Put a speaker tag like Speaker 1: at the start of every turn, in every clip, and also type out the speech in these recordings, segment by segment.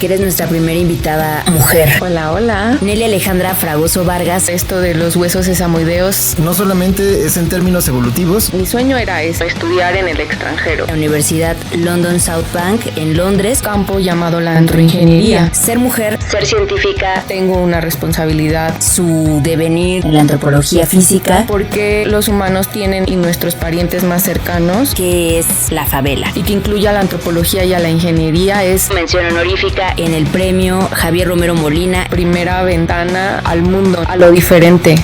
Speaker 1: que eres nuestra primera invitada mujer.
Speaker 2: Hola, hola.
Speaker 1: Nelly Alejandra Fragoso Vargas.
Speaker 2: Esto de los huesos sesamoideos
Speaker 3: no solamente es en términos evolutivos.
Speaker 2: Mi sueño era eso, estudiar en el extranjero.
Speaker 1: La Universidad London South Bank en Londres.
Speaker 2: Campo llamado la androingeniería.
Speaker 1: Ser mujer, ser científica.
Speaker 2: Tengo una responsabilidad.
Speaker 1: Su devenir en la antropología física.
Speaker 2: Porque los humanos tienen y nuestros parientes más cercanos.
Speaker 1: ¿Qué es la favela?
Speaker 2: Y que incluye a la antropología y a la ingeniería es
Speaker 1: mención honorífica en el premio Javier Romero Molina.
Speaker 2: Primera ventana al mundo, a lo diferente.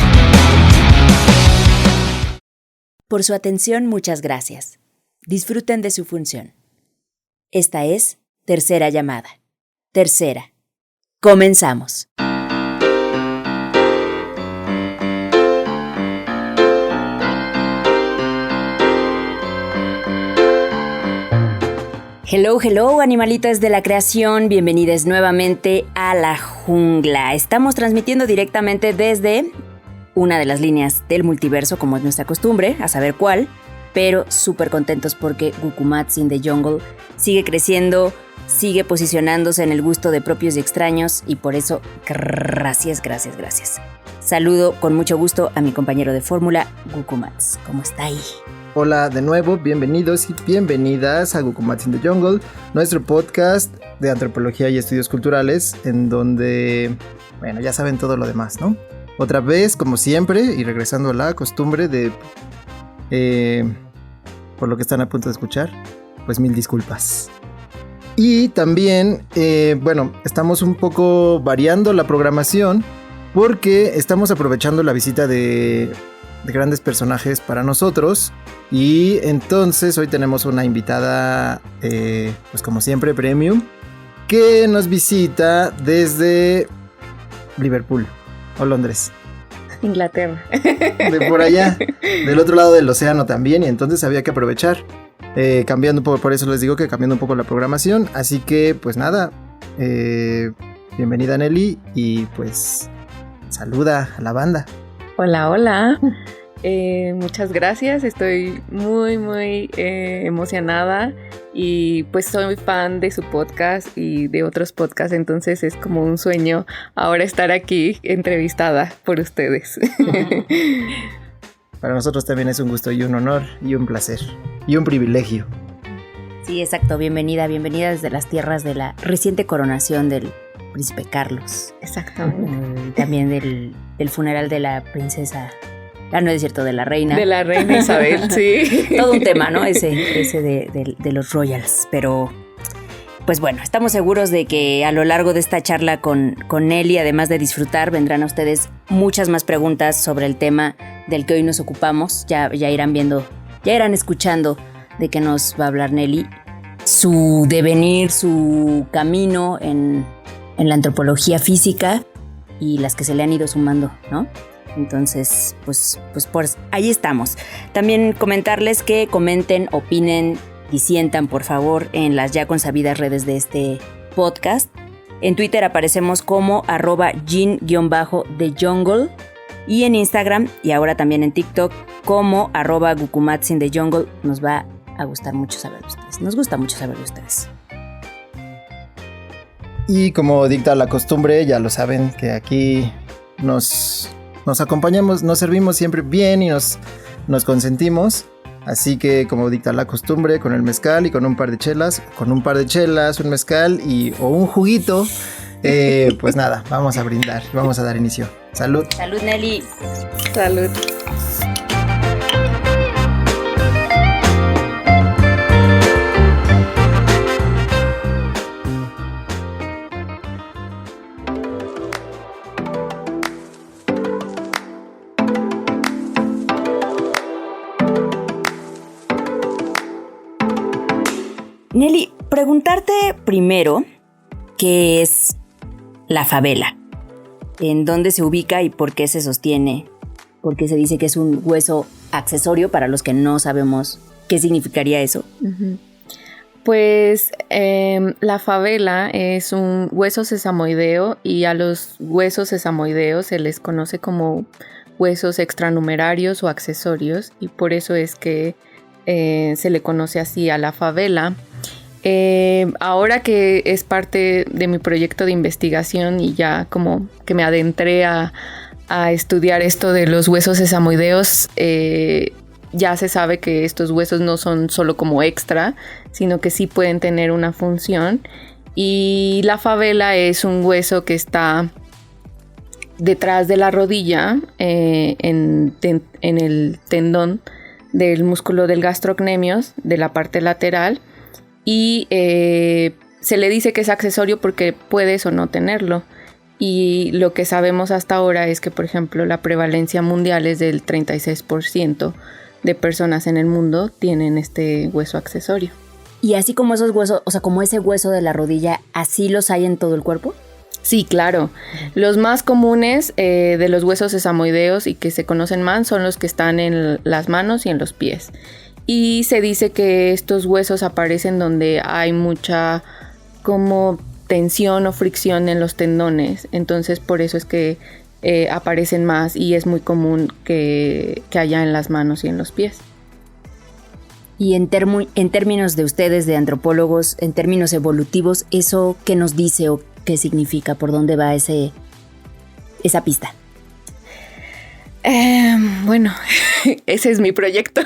Speaker 1: Por su atención, muchas gracias. Disfruten de su función. Esta es Tercera Llamada. Tercera. Comenzamos. Hello, hello, animalitas de la creación, bienvenidos nuevamente a la jungla. Estamos transmitiendo directamente desde una de las líneas del multiverso, como es nuestra costumbre, a saber cuál, pero súper contentos porque Gukumats in the Jungle sigue creciendo, sigue posicionándose en el gusto de propios y extraños, y por eso, gracias. Saludo con mucho gusto a mi compañero de fórmula, Gukumats. ¿Cómo está ahí?
Speaker 3: Hola de nuevo, bienvenidos y bienvenidas a Gukumats in the Jungle, nuestro podcast de antropología y estudios culturales, en donde, bueno, ya saben todo lo demás, ¿no? Otra vez, como siempre, y regresando a la costumbre de, por lo que están a punto de escuchar, pues mil disculpas. Y también, bueno, estamos un poco variando la programación porque estamos aprovechando la visita de grandes personajes para nosotros. Y entonces hoy tenemos una invitada, pues como siempre, premium, que nos visita desde Liverpool o Londres.
Speaker 2: Inglaterra.
Speaker 3: De por allá, del otro lado del océano también, y entonces había que aprovechar, cambiando un poco, por eso les digo que cambiando un poco la programación. Así que pues nada, bienvenida Nelly y pues saluda a la banda.
Speaker 2: Hola, hola. Muchas gracias, estoy muy emocionada y pues soy fan de su podcast y de otros podcasts, entonces es como un sueño ahora estar aquí entrevistada por ustedes.
Speaker 3: Para nosotros también es un gusto y un honor y un placer y un privilegio.
Speaker 1: Sí, exacto, bienvenida desde las tierras de la reciente coronación del príncipe Carlos.
Speaker 2: Exactamente.
Speaker 1: También del funeral de la princesa. Ah, no es cierto, de la reina.
Speaker 2: De la reina Isabel, sí.
Speaker 1: Todo un tema, ¿no? Ese de los royals. Pero, pues bueno, estamos seguros de que a lo largo de esta charla con Nelly, además de disfrutar, vendrán a ustedes muchas más preguntas sobre el tema del que hoy nos ocupamos. Ya irán viendo, ya irán escuchando de qué nos va a hablar Nelly. Su devenir, su camino en la antropología física y las que se le han ido sumando, ¿no? Entonces, pues ahí estamos. También comentarles que comenten, opinen, disientan, por favor, en las ya consabidas redes de este podcast. En Twitter aparecemos como @jin_the_jungle y en Instagram y ahora también en TikTok como @gukumatsinthejungle. Nos va a gustar mucho saber de ustedes. Nos gusta mucho saber de ustedes.
Speaker 3: Y como dicta la costumbre, ya lo saben que aquí nos acompañamos, nos servimos siempre bien y nos consentimos. Así que como dicta la costumbre, con el mezcal y con un par de chelas, un mezcal o un juguito, pues nada, vamos a brindar, vamos a dar inicio. Salud.
Speaker 1: Salud, Nelly.
Speaker 2: Salud.
Speaker 1: Nelly, preguntarte primero qué es la favela, en dónde se ubica y por qué se sostiene, por qué se dice que es un hueso accesorio para los que no sabemos qué significaría eso.
Speaker 2: Uh-huh. Pues la favela es un hueso sesamoideo y a los huesos sesamoideos se les conoce como huesos extranumerarios o accesorios y por eso es que se le conoce así a la favela. Ahora que es parte de mi proyecto de investigación y ya como que me adentré a estudiar esto de los huesos sesamoideos, ya se sabe que estos huesos no son solo como extra, sino que sí pueden tener una función. Y la fabela es un hueso que está detrás de la rodilla, en el tendón del músculo del gastrocnemios, de la parte lateral, y se le dice que es accesorio porque puedes o no tenerlo. Y lo que sabemos hasta ahora es que, por ejemplo, la prevalencia mundial es del 36% de personas en el mundo tienen este hueso accesorio.
Speaker 1: Y así como esos huesos, o sea, como ese hueso de la rodilla, ¿así los hay en todo el cuerpo?
Speaker 2: Sí, claro. Los más comunes de los huesos sesamoideos y que se conocen más son los que están en las manos y en los pies. Y se dice que estos huesos aparecen donde hay mucha como tensión o fricción en los tendones. Entonces por eso es que aparecen más y es muy común que haya en las manos y en los pies.
Speaker 1: Y en términos de ustedes, de antropólogos, en términos evolutivos, ¿eso qué nos dice o qué significa? ¿Por dónde va esa pista?
Speaker 2: Bueno, ese es mi proyecto.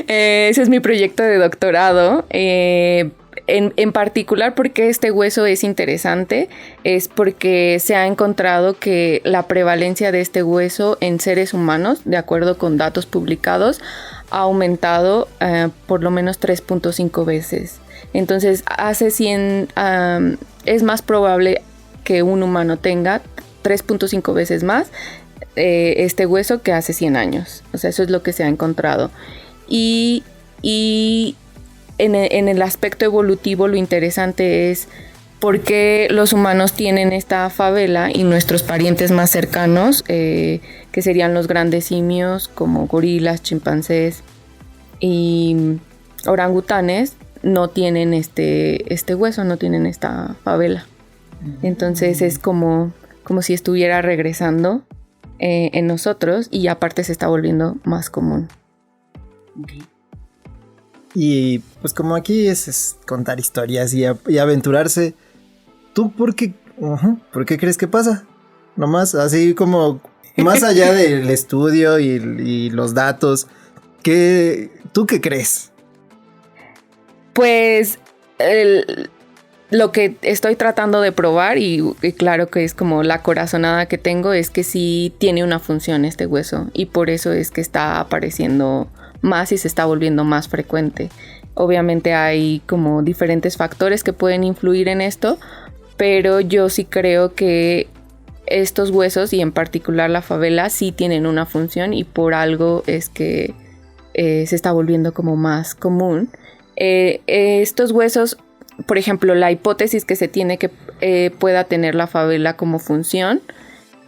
Speaker 2: Ese es mi proyecto de doctorado. En particular, porque este hueso es interesante, es porque se ha encontrado que la prevalencia de este hueso en seres humanos, de acuerdo con datos publicados, ha aumentado por lo menos 3.5 veces. Entonces, es más probable que un humano tenga 3.5 veces más este hueso que hace 100 años. O sea, eso es lo que se ha encontrado. Y en el aspecto evolutivo, lo interesante es por qué los humanos tienen esta fabela y nuestros parientes más cercanos, que serían los grandes simios como gorilas, chimpancés y orangutanes, no tienen este hueso, no tienen esta fabela. Entonces es como si estuviera regresando en nosotros, y aparte se está volviendo más común.
Speaker 1: Okay.
Speaker 3: Y pues como aquí es contar historias y aventurarse, ¿tú por qué crees que pasa? Nomás así como más allá del estudio y los datos, ¿tú qué crees?
Speaker 2: Pues lo que estoy tratando de probar, y claro que es como la corazonada que tengo, es que sí tiene una función este hueso, y por eso es que está apareciendo más y se está volviendo más frecuente. Obviamente hay como diferentes factores que pueden influir en esto, pero yo sí creo que estos huesos, y en particular la fabela, sí tienen una función, y por algo es que se está volviendo como más común. Estos huesos, por ejemplo, la hipótesis que se tiene que pueda tener la fabela como función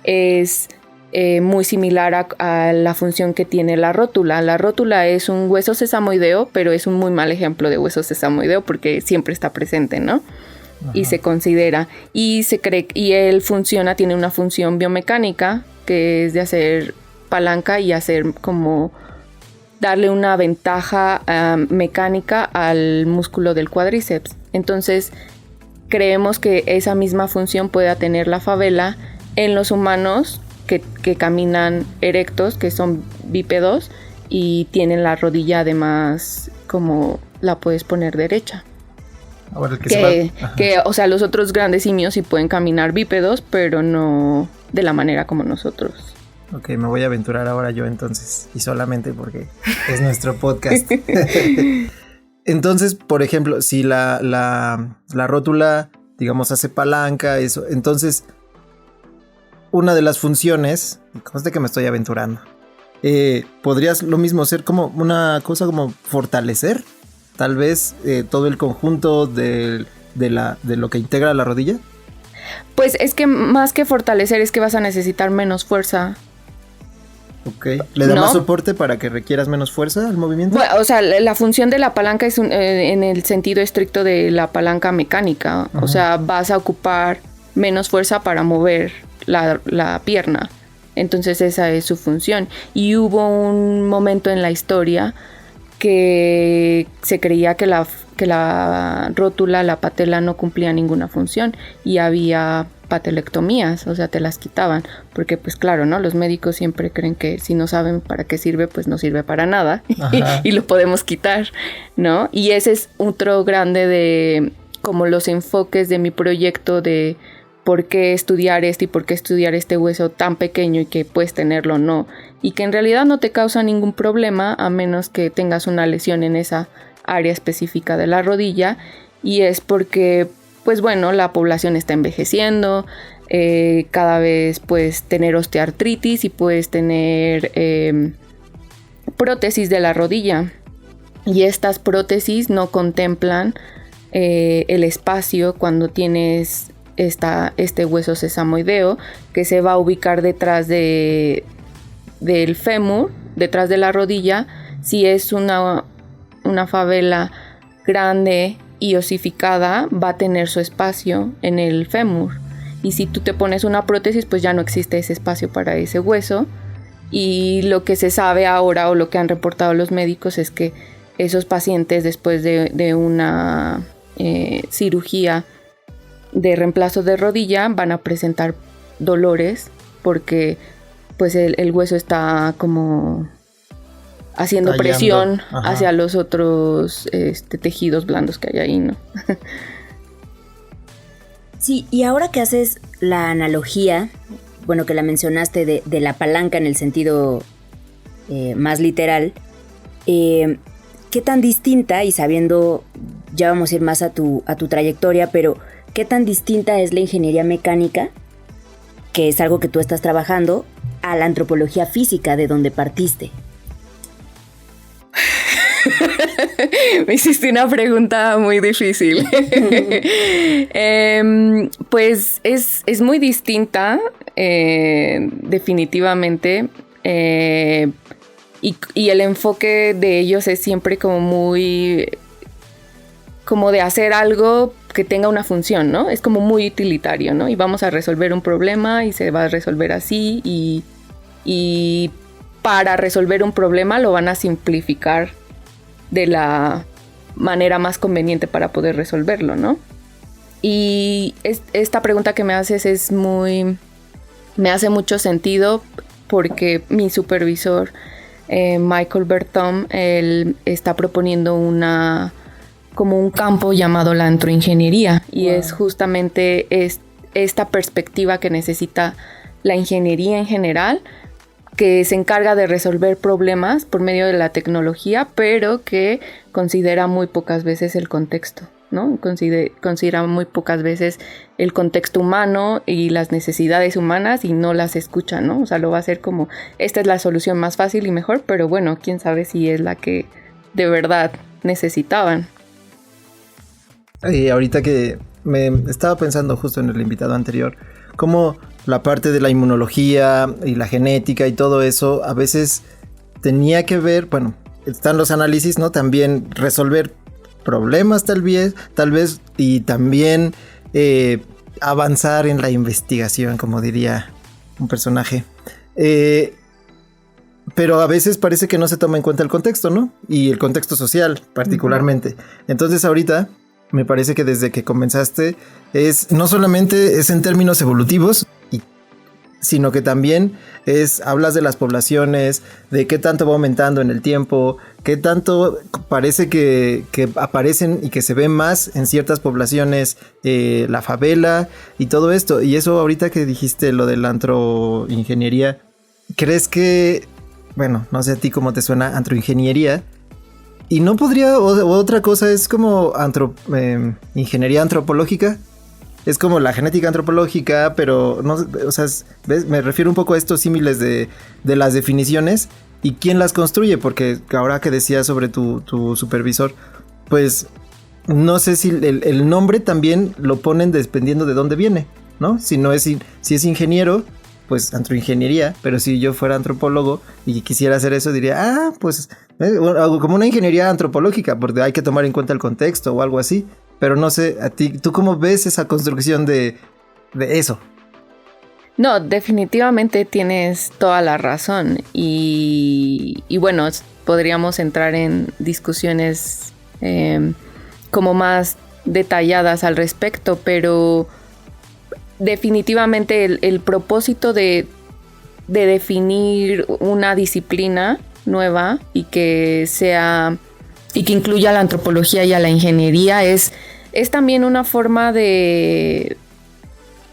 Speaker 2: es muy similar a la función que tiene la rótula. La rótula es un hueso sesamoideo, pero es un muy mal ejemplo de hueso sesamoideo porque siempre está presente, ¿no? Ajá. Y se considera, y se cree, y él tiene una función biomecánica, que es de hacer palanca y hacer como darle una ventaja mecánica al músculo del cuádriceps. Entonces creemos que esa misma función pueda tener la fabela en los humanos que caminan erectos, que son bípedos y tienen la rodilla además como la puedes poner derecha.
Speaker 3: Ahora
Speaker 2: o sea, los otros grandes simios sí pueden caminar bípedos, pero no de la manera como nosotros.
Speaker 3: Ok, me voy a aventurar ahora yo entonces, y solamente porque es nuestro podcast. Entonces, por ejemplo, si la rótula, digamos, hace palanca, eso, entonces una de las funciones, conste que me estoy aventurando, podrías lo mismo ser como una cosa como fortalecer, tal vez todo el conjunto de lo que integra la rodilla.
Speaker 2: Pues es que más que fortalecer es que vas a necesitar menos fuerza.
Speaker 3: Ok, ¿le da más soporte para que requieras menos fuerza al movimiento?
Speaker 2: Bueno, o sea, la función de la palanca es en el sentido estricto de la palanca mecánica. Uh-huh. O sea, vas a ocupar menos fuerza para mover la pierna. Entonces esa es su función. Y hubo un momento en la historia que se creía que la rótula, la patela no cumplía ninguna función y había patelectomías, o sea, te las quitaban, porque pues claro, ¿no? Los médicos siempre creen que si no saben para qué sirve, pues no sirve para nada y lo podemos quitar, ¿no? Y ese es otro grande de como los enfoques de mi proyecto de por qué estudiar y por qué estudiar este hueso tan pequeño y que puedes tenerlo o no, y que en realidad no te causa ningún problema a menos que tengas una lesión en esa área específica de la rodilla, y es porque pues bueno, la población está envejeciendo, cada vez puedes tener osteoartritis y puedes tener prótesis de la rodilla, y estas prótesis no contemplan el espacio cuando tienes este hueso sesamoideo que se va a ubicar detrás del fémur, detrás de la rodilla. Si es una fabela grande y osificada, va a tener su espacio en el fémur, y si tú te pones una prótesis, pues ya no existe ese espacio para ese hueso. Y lo que se sabe ahora, o lo que han reportado los médicos, es que esos pacientes después de una cirugía de reemplazo de rodilla van a presentar dolores porque pues el hueso está como haciendo
Speaker 3: tallando
Speaker 2: presión hacia los otros tejidos blandos que hay ahí, ¿no?
Speaker 1: Sí, y ahora que haces la analogía, bueno, que la mencionaste de la palanca en el sentido más literal, ¿qué tan distinta, y sabiendo, ya vamos a ir más a tu trayectoria, pero qué tan distinta es la ingeniería mecánica, que es algo que tú estás trabajando, a la antropología física de donde partiste?
Speaker 2: Me hiciste una pregunta muy difícil. Pues es muy distinta, definitivamente. Y el enfoque de ellos es siempre como muy... como de hacer algo que tenga una función, ¿no? Es como muy utilitario, ¿no? Y vamos a resolver un problema y se va a resolver así, y para resolver un problema lo van a simplificar de la manera más conveniente para poder resolverlo, ¿no? Y esta pregunta que me haces me hace mucho sentido porque mi supervisor, Michael Bertom, él está proponiendo como un campo llamado la antroingeniería, y es justamente esta perspectiva que necesita la ingeniería en general, que se encarga de resolver problemas por medio de la tecnología, pero que considera muy pocas veces el contexto, ¿no? Considera muy pocas veces el contexto humano y las necesidades humanas y no las escucha, ¿no? O sea, lo va a hacer como, esta es la solución más fácil y mejor, pero bueno, quién sabe si es la que de verdad necesitaban.
Speaker 3: Y ahorita que me estaba pensando justo en el invitado anterior, cómo la parte de la inmunología y la genética y todo eso a veces tenía que ver, bueno, están los análisis, ¿no? También resolver problemas tal vez, y también avanzar en la investigación, como diría un personaje. Pero a veces parece que no se toma en cuenta el contexto, ¿no? Y el contexto social, particularmente. Entonces ahorita me parece que desde que comenzaste no solamente es en términos evolutivos, sino que también hablas de las poblaciones, de qué tanto va aumentando en el tiempo, qué tanto parece que aparecen y que se ven más en ciertas poblaciones la favela y todo esto. Y eso ahorita que dijiste lo de la antroingeniería, ¿crees que, bueno, no sé a ti cómo te suena antroingeniería? Y no podría, otra cosa es como ingeniería antropológica. Es como la genética antropológica, pero no, o sea, ¿ves? Me refiero un poco a estos símiles de las definiciones y quién las construye, porque ahora que decías sobre tu supervisor, pues no sé si el nombre también lo ponen dependiendo de dónde viene, ¿no? Si es ingeniero, pues antroingeniería, pero si yo fuera antropólogo y quisiera hacer eso, diría, pues como una ingeniería antropológica, porque hay que tomar en cuenta el contexto o algo así. Pero no sé, a ti, ¿tú cómo ves esa construcción de eso?
Speaker 2: No, definitivamente tienes toda la razón. Y bueno, podríamos entrar en discusiones como más detalladas al respecto, pero definitivamente el propósito de definir una disciplina nueva y que incluya la antropología y a la ingeniería es también una forma de,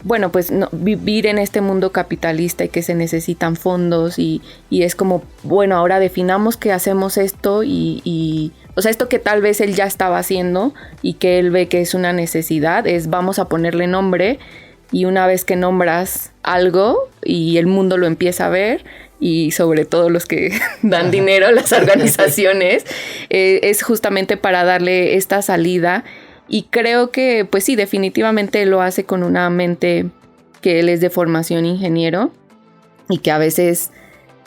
Speaker 2: bueno, pues no, vivir en este mundo capitalista y que se necesitan fondos y es como, bueno, ahora definamos que hacemos esto y o sea, esto que tal vez él ya estaba haciendo y que él ve que es una necesidad, vamos a ponerle nombre, y una vez que nombras algo y el mundo lo empieza a ver, y sobre todo los que dan dinero, las organizaciones, es justamente para darle esta salida. Y creo que, pues sí, definitivamente lo hace con una mente que él es de formación ingeniero y que a veces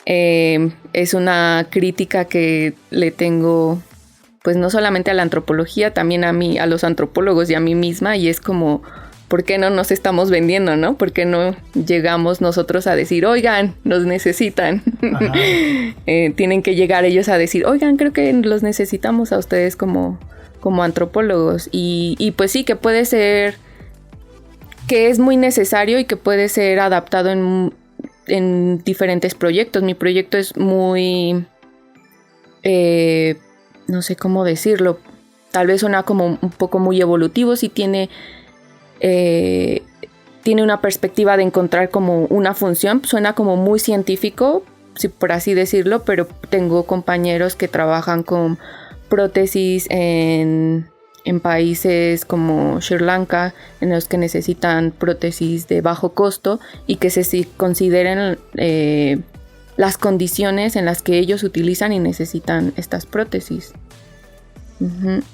Speaker 2: es una crítica que le tengo, pues no solamente a la antropología, también a los antropólogos y a mí misma, y es como, ¿por qué no nos estamos vendiendo, no? ¿Por qué no llegamos nosotros a decir, oigan, nos necesitan? Tienen que llegar ellos a decir, oigan, creo que los necesitamos a ustedes como antropólogos. Y pues sí, que puede ser, que es muy necesario y que puede ser adaptado en diferentes proyectos. Mi proyecto es muy, no sé cómo decirlo, tal vez suena como un poco muy evolutivo, si tiene una perspectiva de encontrar como una función, suena como muy científico, si por así decirlo, pero tengo compañeros que trabajan con prótesis en países como Sri Lanka, en los que necesitan prótesis de bajo costo y que se consideren las condiciones en las que ellos utilizan y necesitan estas prótesis.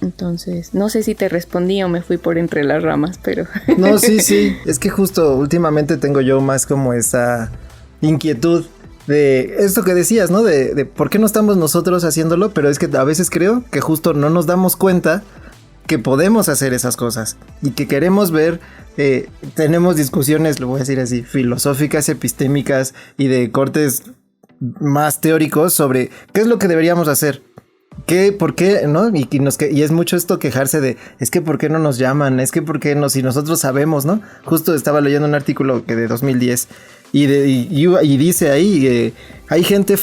Speaker 2: Entonces, no sé si te respondí o me fui por entre las ramas, pero...
Speaker 3: No, sí, es que justo últimamente tengo yo más como esa inquietud de esto que decías, ¿no? De por qué no estamos nosotros haciéndolo, pero es que a veces creo que justo no nos damos cuenta que podemos hacer esas cosas y que queremos ver, tenemos discusiones, lo voy a decir así, filosóficas, epistémicas y de cortes más teóricos sobre qué es lo que deberíamos hacer. ¿Qué? ¿Por qué? ¿No? Y es mucho esto quejarse de, es que ¿por qué no nos llaman? Es que ¿por qué no? Si nosotros sabemos, ¿no? Justo estaba leyendo un artículo que de 2010 y dice ahí, hay gente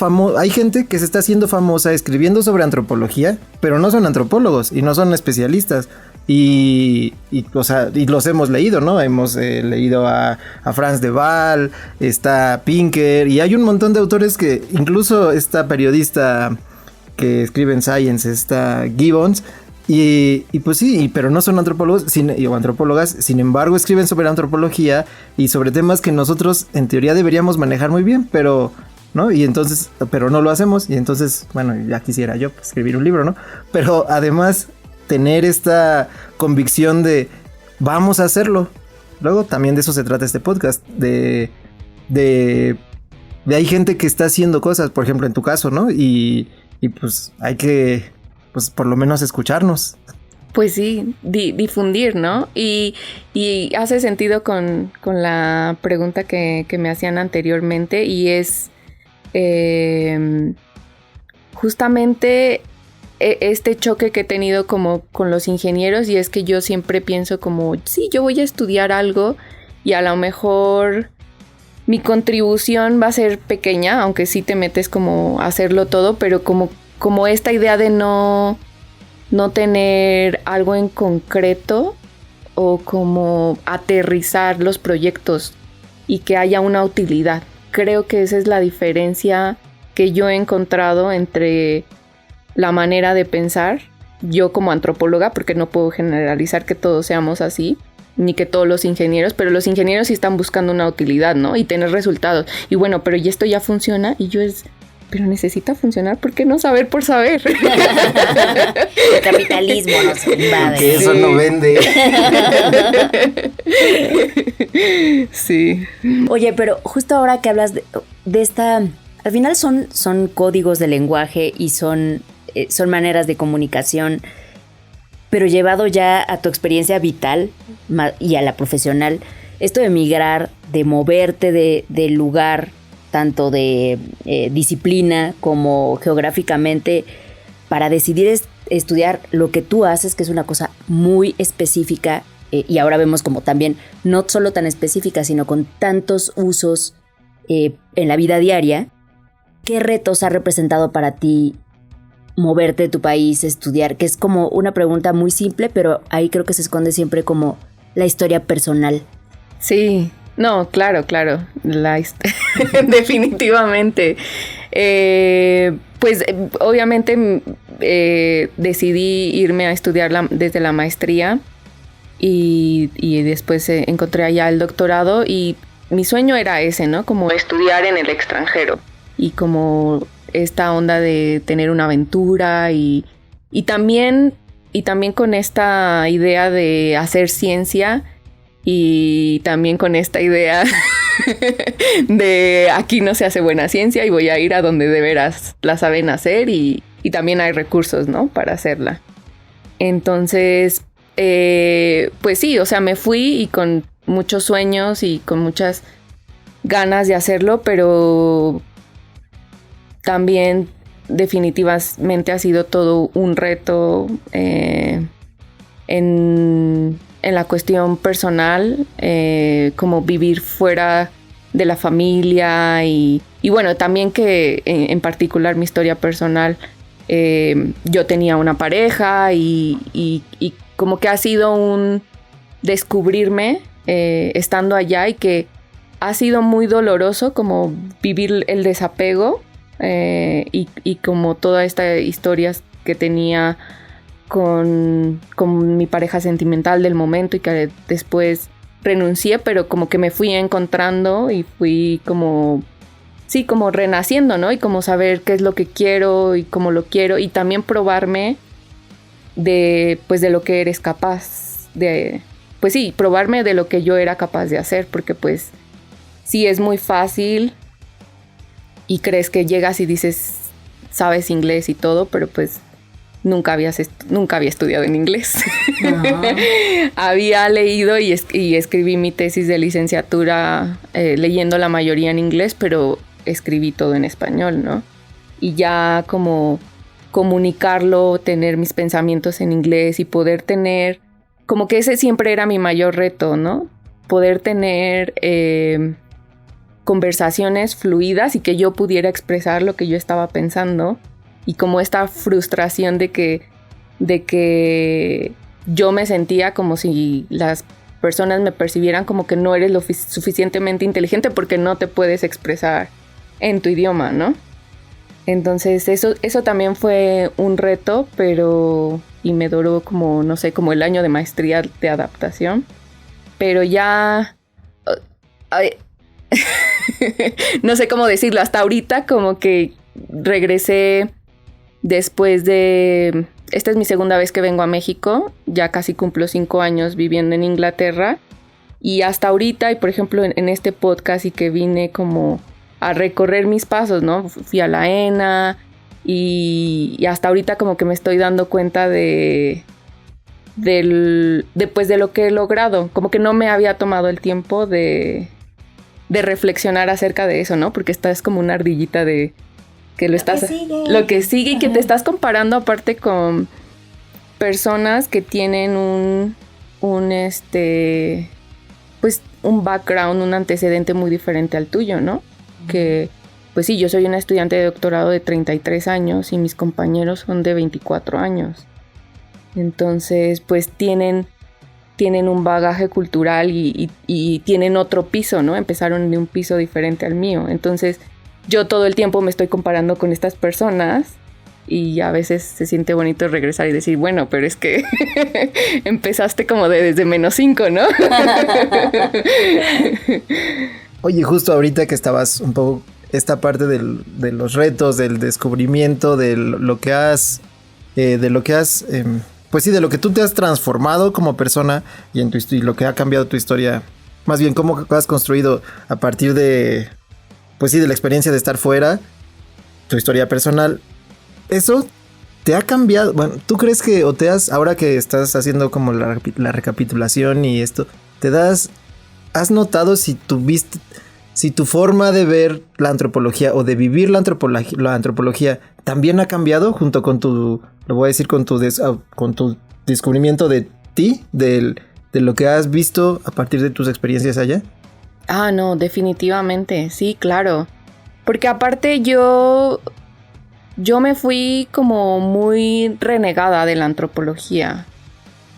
Speaker 3: que se está haciendo famosa escribiendo sobre antropología, pero no son antropólogos y no son especialistas. O sea, y los hemos leído, ¿no? Hemos leído a Franz de Waal, está Pinker, y hay un montón de autores que, incluso esta periodista que escribe en Science, está Gibbons, y pues sí, pero no son antropólogos o antropólogas, sin embargo escriben sobre antropología y sobre temas que nosotros en teoría deberíamos manejar muy bien, pero ¿no? Y entonces, pero no lo hacemos, y entonces, bueno, ya quisiera yo escribir un libro, ¿no? Pero además tener esta convicción de vamos a hacerlo. Luego también de eso se trata este podcast, de hay gente que está haciendo cosas, por ejemplo en tu caso, ¿no? Y pues hay que, pues por lo menos escucharnos.
Speaker 2: Pues sí, difundir, ¿no? Y hace sentido con la pregunta que me hacían anteriormente, y es justamente este choque que he tenido como con los ingenieros, y es que yo siempre pienso como, sí, yo voy a estudiar algo y a lo mejor mi contribución va a ser pequeña, aunque sí te metes como a hacerlo todo, pero como esta idea de no tener algo en concreto o como aterrizar los proyectos y que haya una utilidad. Creo que esa es la diferencia que yo he encontrado entre la manera de pensar, yo como antropóloga, porque no puedo generalizar que todos seamos así, ni que todos los ingenieros, pero los ingenieros sí están buscando una utilidad, ¿no? Y tener resultados. Y bueno, pero y esto ya funciona, y yo pero necesita funcionar, ¿por qué no saber por saber?
Speaker 1: El capitalismo nos invade.
Speaker 3: Que eso no vende.
Speaker 2: Sí.
Speaker 1: Oye, pero justo ahora que hablas de esta... Al final son códigos de lenguaje y son maneras de comunicación, pero llevado ya a tu experiencia vital y a la profesional, esto de migrar, de moverte de lugar, tanto de disciplina como geográficamente, para decidir estudiar lo que tú haces, que es una cosa muy específica, y ahora vemos como también no solo tan específica, sino con tantos usos en la vida diaria. ¿Qué retos ha representado para ti moverte de tu país, estudiar? Que es como una pregunta muy simple, pero ahí creo que se esconde siempre como la historia personal.
Speaker 2: Sí, no, claro. Definitivamente. Pues obviamente decidí irme a estudiar desde la maestría y después encontré allá el doctorado y mi sueño era ese, ¿no? Como estudiar en el extranjero y como esta onda de tener una aventura y también con esta idea de hacer ciencia y también con esta idea de aquí no se hace buena ciencia y voy a ir a donde de veras la saben hacer y también hay recursos, ¿no? Para hacerla. Entonces, pues sí, o sea, me fui y con muchos sueños y con muchas ganas de hacerlo, pero también definitivamente ha sido todo un reto en la cuestión personal, como vivir fuera de la familia y bueno, también que en particular mi historia personal, yo tenía una pareja y como que ha sido un descubrirme estando allá y que ha sido muy doloroso como vivir el desapego y como todas estas historias que tenía con mi pareja sentimental del momento y que después renuncié, pero como que me fui encontrando y fui como, sí, como renaciendo, ¿no? Y como saber qué es lo que quiero y cómo lo quiero y también probarme de lo que eres capaz de, pues sí, probarme de lo que yo era capaz de hacer, porque pues sí es muy fácil y crees que llegas y dices, sabes inglés y todo, pero pues nunca había estudiado en inglés. No. Había leído y escribí mi tesis de licenciatura leyendo la mayoría en inglés, pero escribí todo en español, ¿no? Y ya como comunicarlo, tener mis pensamientos en inglés y poder tener, como que ese siempre era mi mayor reto, ¿no? Poder tener conversaciones fluidas y que yo pudiera expresar lo que yo estaba pensando. Y como esta frustración de que yo me sentía como si las personas me percibieran como que no eres lo suficientemente inteligente porque no te puedes expresar en tu idioma, ¿no? Entonces eso también fue un reto, y me duró como, no sé, como el año de maestría de adaptación. Pero ya... no sé cómo decirlo, hasta ahorita como que regresé... Después de... Esta es mi segunda vez que vengo a México. Ya casi cumplo 5 años viviendo en Inglaterra. Y hasta ahorita, y por ejemplo en este podcast y que vine como a recorrer mis pasos, ¿no? Fui a la ENA y hasta ahorita como que me estoy dando cuenta de lo que he logrado. Como que no me había tomado el tiempo de reflexionar acerca de eso, ¿no? Porque esta es como una ardillita de... que lo que sigue y que te estás comparando aparte con personas que tienen un background, un antecedente muy diferente al tuyo, ¿no? Que pues sí, yo soy una estudiante de doctorado de 33 años y mis compañeros son de 24 años. Entonces, pues tienen un bagaje cultural y tienen otro piso, ¿no? Empezaron de un piso diferente al mío. Entonces, yo todo el tiempo me estoy comparando con estas personas y a veces se siente bonito regresar y decir, bueno, pero es que empezaste como desde -5, ¿no?
Speaker 3: Oye, justo ahorita que estabas un poco esta parte de los retos, del descubrimiento, de lo que has, pues sí, de lo que tú te has transformado como persona y lo que ha cambiado tu historia, más bien cómo has construido a partir de... pues sí, de la experiencia de estar fuera, tu historia personal, ¿eso te ha cambiado? Bueno, ¿tú crees que ahora que estás haciendo como la recapitulación y esto, has notado si tuviste si tu forma de ver la antropología o de vivir la antropología también ha cambiado junto con tu, lo voy a decir, con tu descubrimiento de ti, de lo que has visto a partir de tus experiencias allá.
Speaker 2: Ah, no, definitivamente, sí, claro. Porque aparte yo me fui como muy renegada de la antropología,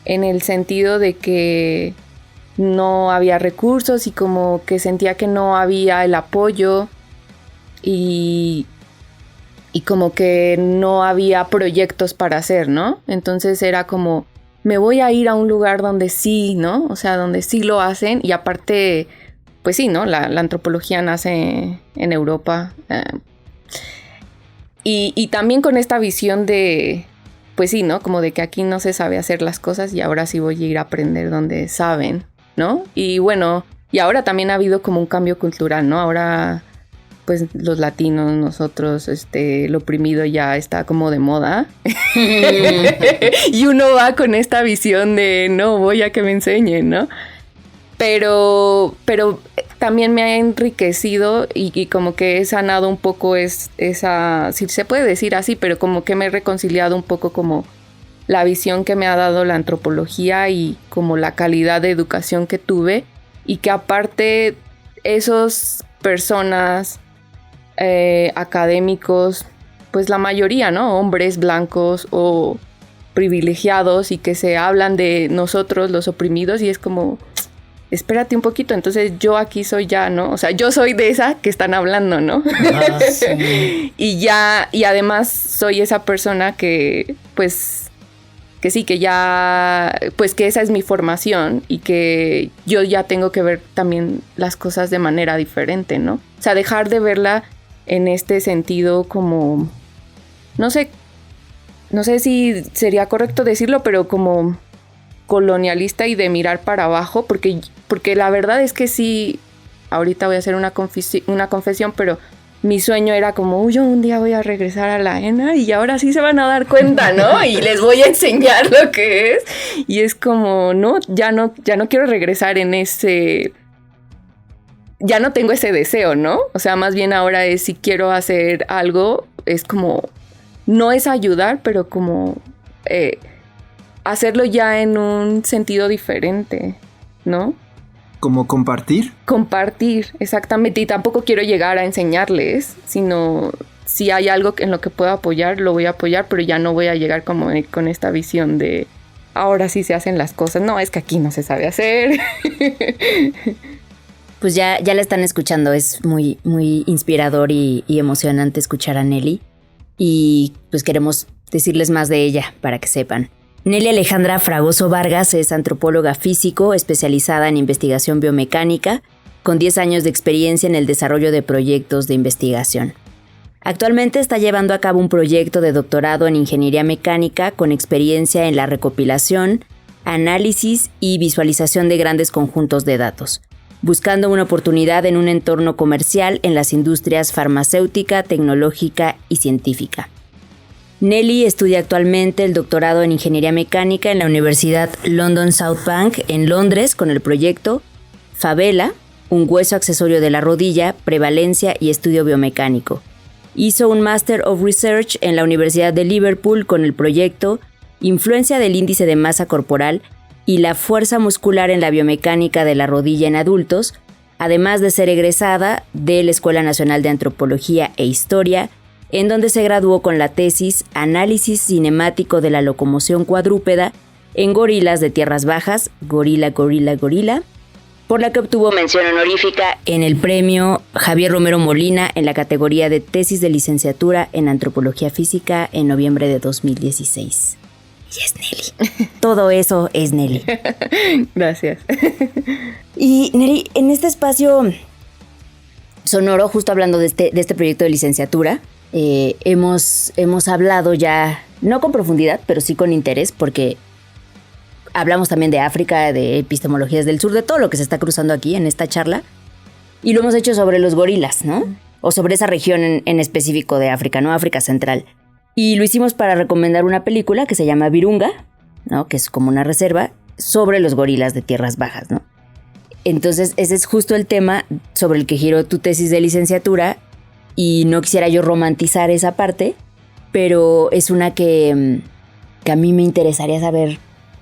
Speaker 2: en el sentido de que no había recursos y como que sentía que no había el apoyo y como que no había proyectos para hacer, ¿no? Entonces era como, me voy a ir a un lugar donde sí, ¿no? O sea, donde sí lo hacen y aparte, pues sí, ¿no? La antropología nace en Europa. Y también con esta visión de, pues sí, ¿no? Como de que aquí no se sabe hacer las cosas y ahora sí voy a ir a aprender donde saben, ¿no? Y bueno, y ahora también ha habido como un cambio cultural, ¿no? Ahora, pues los latinos, nosotros, lo oprimido ya está como de moda. Y uno va con esta visión de, no, voy a que me enseñen, ¿no? Pero también me ha enriquecido y como que he sanado un poco esa, si se puede decir así, pero como que me he reconciliado un poco como la visión que me ha dado la antropología y como la calidad de educación que tuve y que aparte esos personas académicos, pues la mayoría, ¿no? Hombres blancos o privilegiados y que se hablan de nosotros los oprimidos y es como, espérate un poquito, entonces yo aquí soy ya, ¿no? O sea, yo soy de esa que están hablando, ¿no?
Speaker 3: Ah, sí.
Speaker 2: y además soy esa persona que, pues, que sí, que ya, pues que esa es mi formación y que yo ya tengo que ver también las cosas de manera diferente, ¿no? O sea, dejar de verla en este sentido como, no sé si sería correcto decirlo, pero como colonialista y de mirar para abajo, porque la verdad es que sí, ahorita voy a hacer una confesión, pero mi sueño era como, yo un día voy a regresar a la ENA y ahora sí se van a dar cuenta, ¿no? Y les voy a enseñar lo que es. Y es como, no, ya no quiero regresar en ese, ya no tengo ese deseo, ¿no? O sea, más bien ahora es si quiero hacer algo, es como, no es ayudar, pero como hacerlo ya en un sentido diferente, ¿no?
Speaker 3: ¿Como compartir?
Speaker 2: Compartir, exactamente. Y tampoco quiero llegar a enseñarles, sino si hay algo en lo que puedo apoyar, lo voy a apoyar, pero ya no voy a llegar como con esta visión de ahora sí se hacen las cosas. No, es que aquí no se sabe hacer.
Speaker 1: Pues ya la están escuchando, es muy, muy inspirador y emocionante escuchar a Nelly. Y pues queremos decirles más de ella para que sepan. Nelly Alejandra Fragoso Vargas es antropóloga físico especializada en investigación biomecánica, con 10 años de experiencia en el desarrollo de proyectos de investigación. Actualmente está llevando a cabo un proyecto de doctorado en ingeniería mecánica con experiencia en la recopilación, análisis y visualización de grandes conjuntos de datos, buscando una oportunidad en un entorno comercial en las industrias farmacéutica, tecnológica y científica. Nelly estudia actualmente el doctorado en Ingeniería Mecánica en la Universidad London South Bank en Londres con el proyecto Favela, un hueso accesorio de la rodilla, prevalencia y estudio biomecánico. Hizo un Master of Research en la Universidad de Liverpool con el proyecto Influencia del índice de masa corporal y la fuerza muscular en la biomecánica de la rodilla en adultos, además de ser egresada de la Escuela Nacional de Antropología e Historia, en donde se graduó con la tesis Análisis cinemático de la locomoción cuadrúpeda en gorilas de tierras bajas, gorila, por la que obtuvo mención honorífica en el premio Javier Romero Molina en la categoría de tesis de licenciatura en Antropología Física en noviembre de 2016. Y es Nelly. Todo eso es Nelly.
Speaker 2: Gracias.
Speaker 1: Y Nelly, en este espacio sonoro, justo hablando de este proyecto de licenciatura, hemos hablado ya, no con profundidad, pero sí con interés, porque hablamos también de África, de epistemologías del sur, de todo lo que se está cruzando aquí en esta charla. Y lo hemos hecho sobre los gorilas, ¿no? O sobre esa región en específico de África, ¿no? África Central. Y lo hicimos para recomendar una película que se llama Virunga, ¿no? Que es como una reserva sobre los gorilas de tierras bajas, ¿no? Entonces ese es justo el tema sobre el que giró tu tesis de licenciatura y no quisiera yo romantizar esa parte, pero es una que a mí me interesaría saber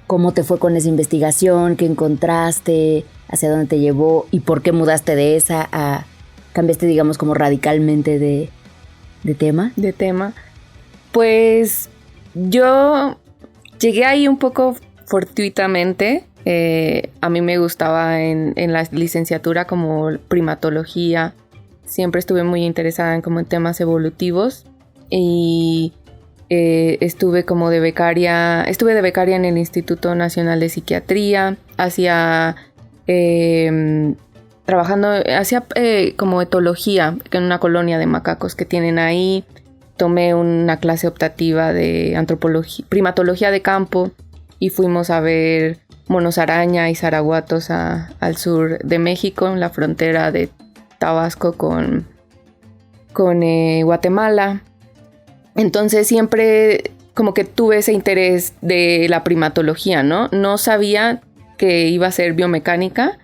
Speaker 1: cómo te fue con esa investigación, qué encontraste, hacia dónde te llevó y por qué mudaste de esa a... cambiaste, digamos, como radicalmente de tema.
Speaker 2: De tema. Pues yo llegué ahí un poco fortuitamente. A mí me gustaba en la licenciatura como primatología. Siempre estuve muy interesada en temas evolutivos y estuve de becaria en el Instituto Nacional de Psiquiatría, hacía como etología en una colonia de macacos que tienen ahí. Tomé una clase optativa de antropología, primatología de campo y fuimos a ver monos araña y zaraguatos al sur de México, en la frontera de Tabasco con Guatemala. Entonces siempre como que tuve ese interés de la primatología, ¿no? No sabía que iba a ser biomecánica,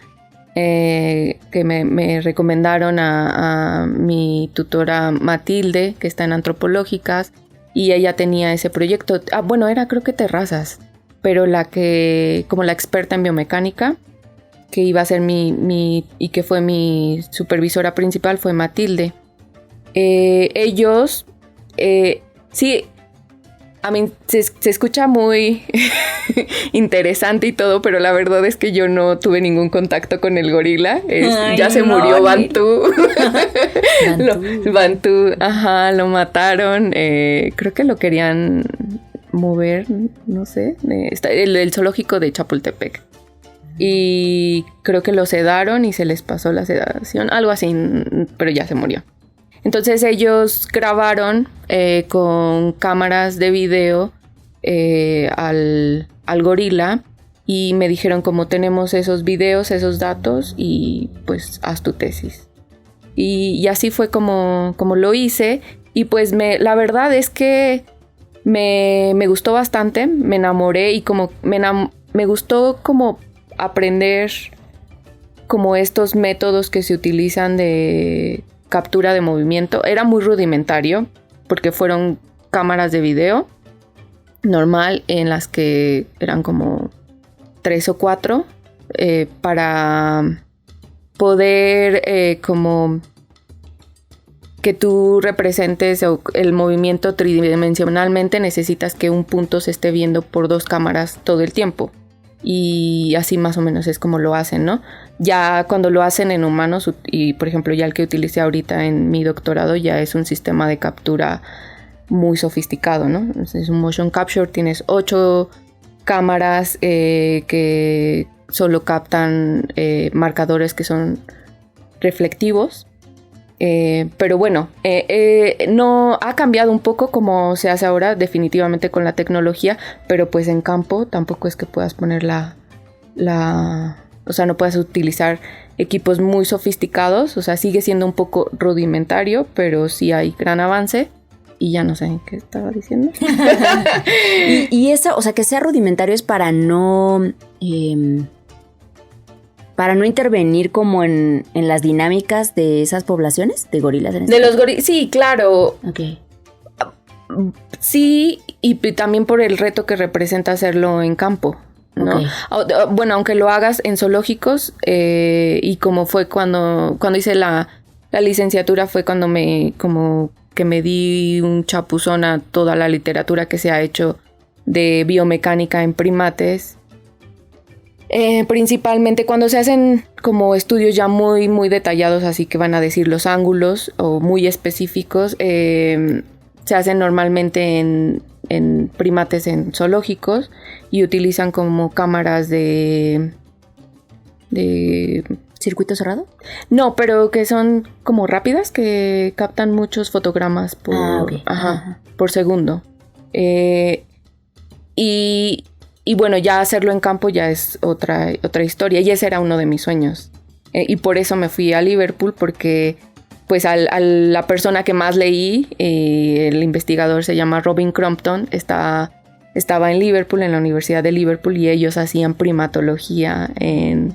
Speaker 2: que me recomendaron a mi tutora Matilde, que está en antropológicas, y ella tenía ese proyecto. Era creo que Terrazas, pero como la experta en biomecánica, que iba a ser y que fue mi supervisora principal, fue Matilde. Ellos, sí, a mí se escucha muy interesante y todo, pero la verdad es que yo no tuve ningún contacto con el gorila. Ya se murió Bantú. Bantú, ajá, lo mataron. Creo que lo querían mover, no sé. Está el zoológico de Chapultepec. Y creo que lo sedaron y se les pasó la sedación, algo así, pero ya se murió. Entonces ellos grabaron con cámaras de video al gorila y me dijeron como tenemos esos videos, esos datos y pues haz tu tesis. Y así fue como lo hice y pues la verdad es que me gustó bastante, me enamoré y me gustó como aprender como estos métodos que se utilizan de captura de movimiento. Era muy rudimentario porque fueron cámaras de video normal en las que eran como 3 o 4 para poder como que tú representes el movimiento tridimensionalmente. Necesitas que un punto se esté viendo por 2 cámaras todo el tiempo. Y así más o menos es como lo hacen, ¿no? Ya cuando lo hacen en humanos, y por ejemplo ya el que utilicé ahorita en mi doctorado ya es un sistema de captura muy sofisticado, ¿no? Es un motion capture, tienes 8 cámaras que solo captan marcadores que son reflectivos. Pero bueno, no ha cambiado un poco como se hace ahora definitivamente con la tecnología, pero pues en campo tampoco es que puedas poner o sea, no puedes utilizar equipos muy sofisticados, o sea, sigue siendo un poco rudimentario, pero sí hay gran avance. Y ya no sé qué estaba diciendo.
Speaker 1: y eso, o sea, que sea rudimentario es para no intervenir como en las dinámicas de esas poblaciones de gorilas.
Speaker 2: De los gorilas, sí, claro.
Speaker 1: Okay.
Speaker 2: Sí, y también por el reto que representa hacerlo en campo, ¿no? Okay. Bueno, aunque lo hagas en zoológicos, y como fue cuando hice la licenciatura, fue cuando que me di un chapuzón a toda la literatura que se ha hecho de biomecánica en primates. Principalmente cuando se hacen como estudios ya muy, muy detallados, así que van a decir los ángulos o muy específicos, se hacen normalmente en primates en zoológicos y utilizan como cámaras de
Speaker 1: ¿circuito cerrado?
Speaker 2: No, pero que son como rápidas, que captan muchos fotogramas por segundo. Y bueno, ya hacerlo en campo ya es otra historia. Y ese era uno de mis sueños. Y por eso me fui a Liverpool, porque pues a la persona que más leí, el investigador se llama Robin Crompton, estaba en Liverpool, en la Universidad de Liverpool, y ellos hacían primatología en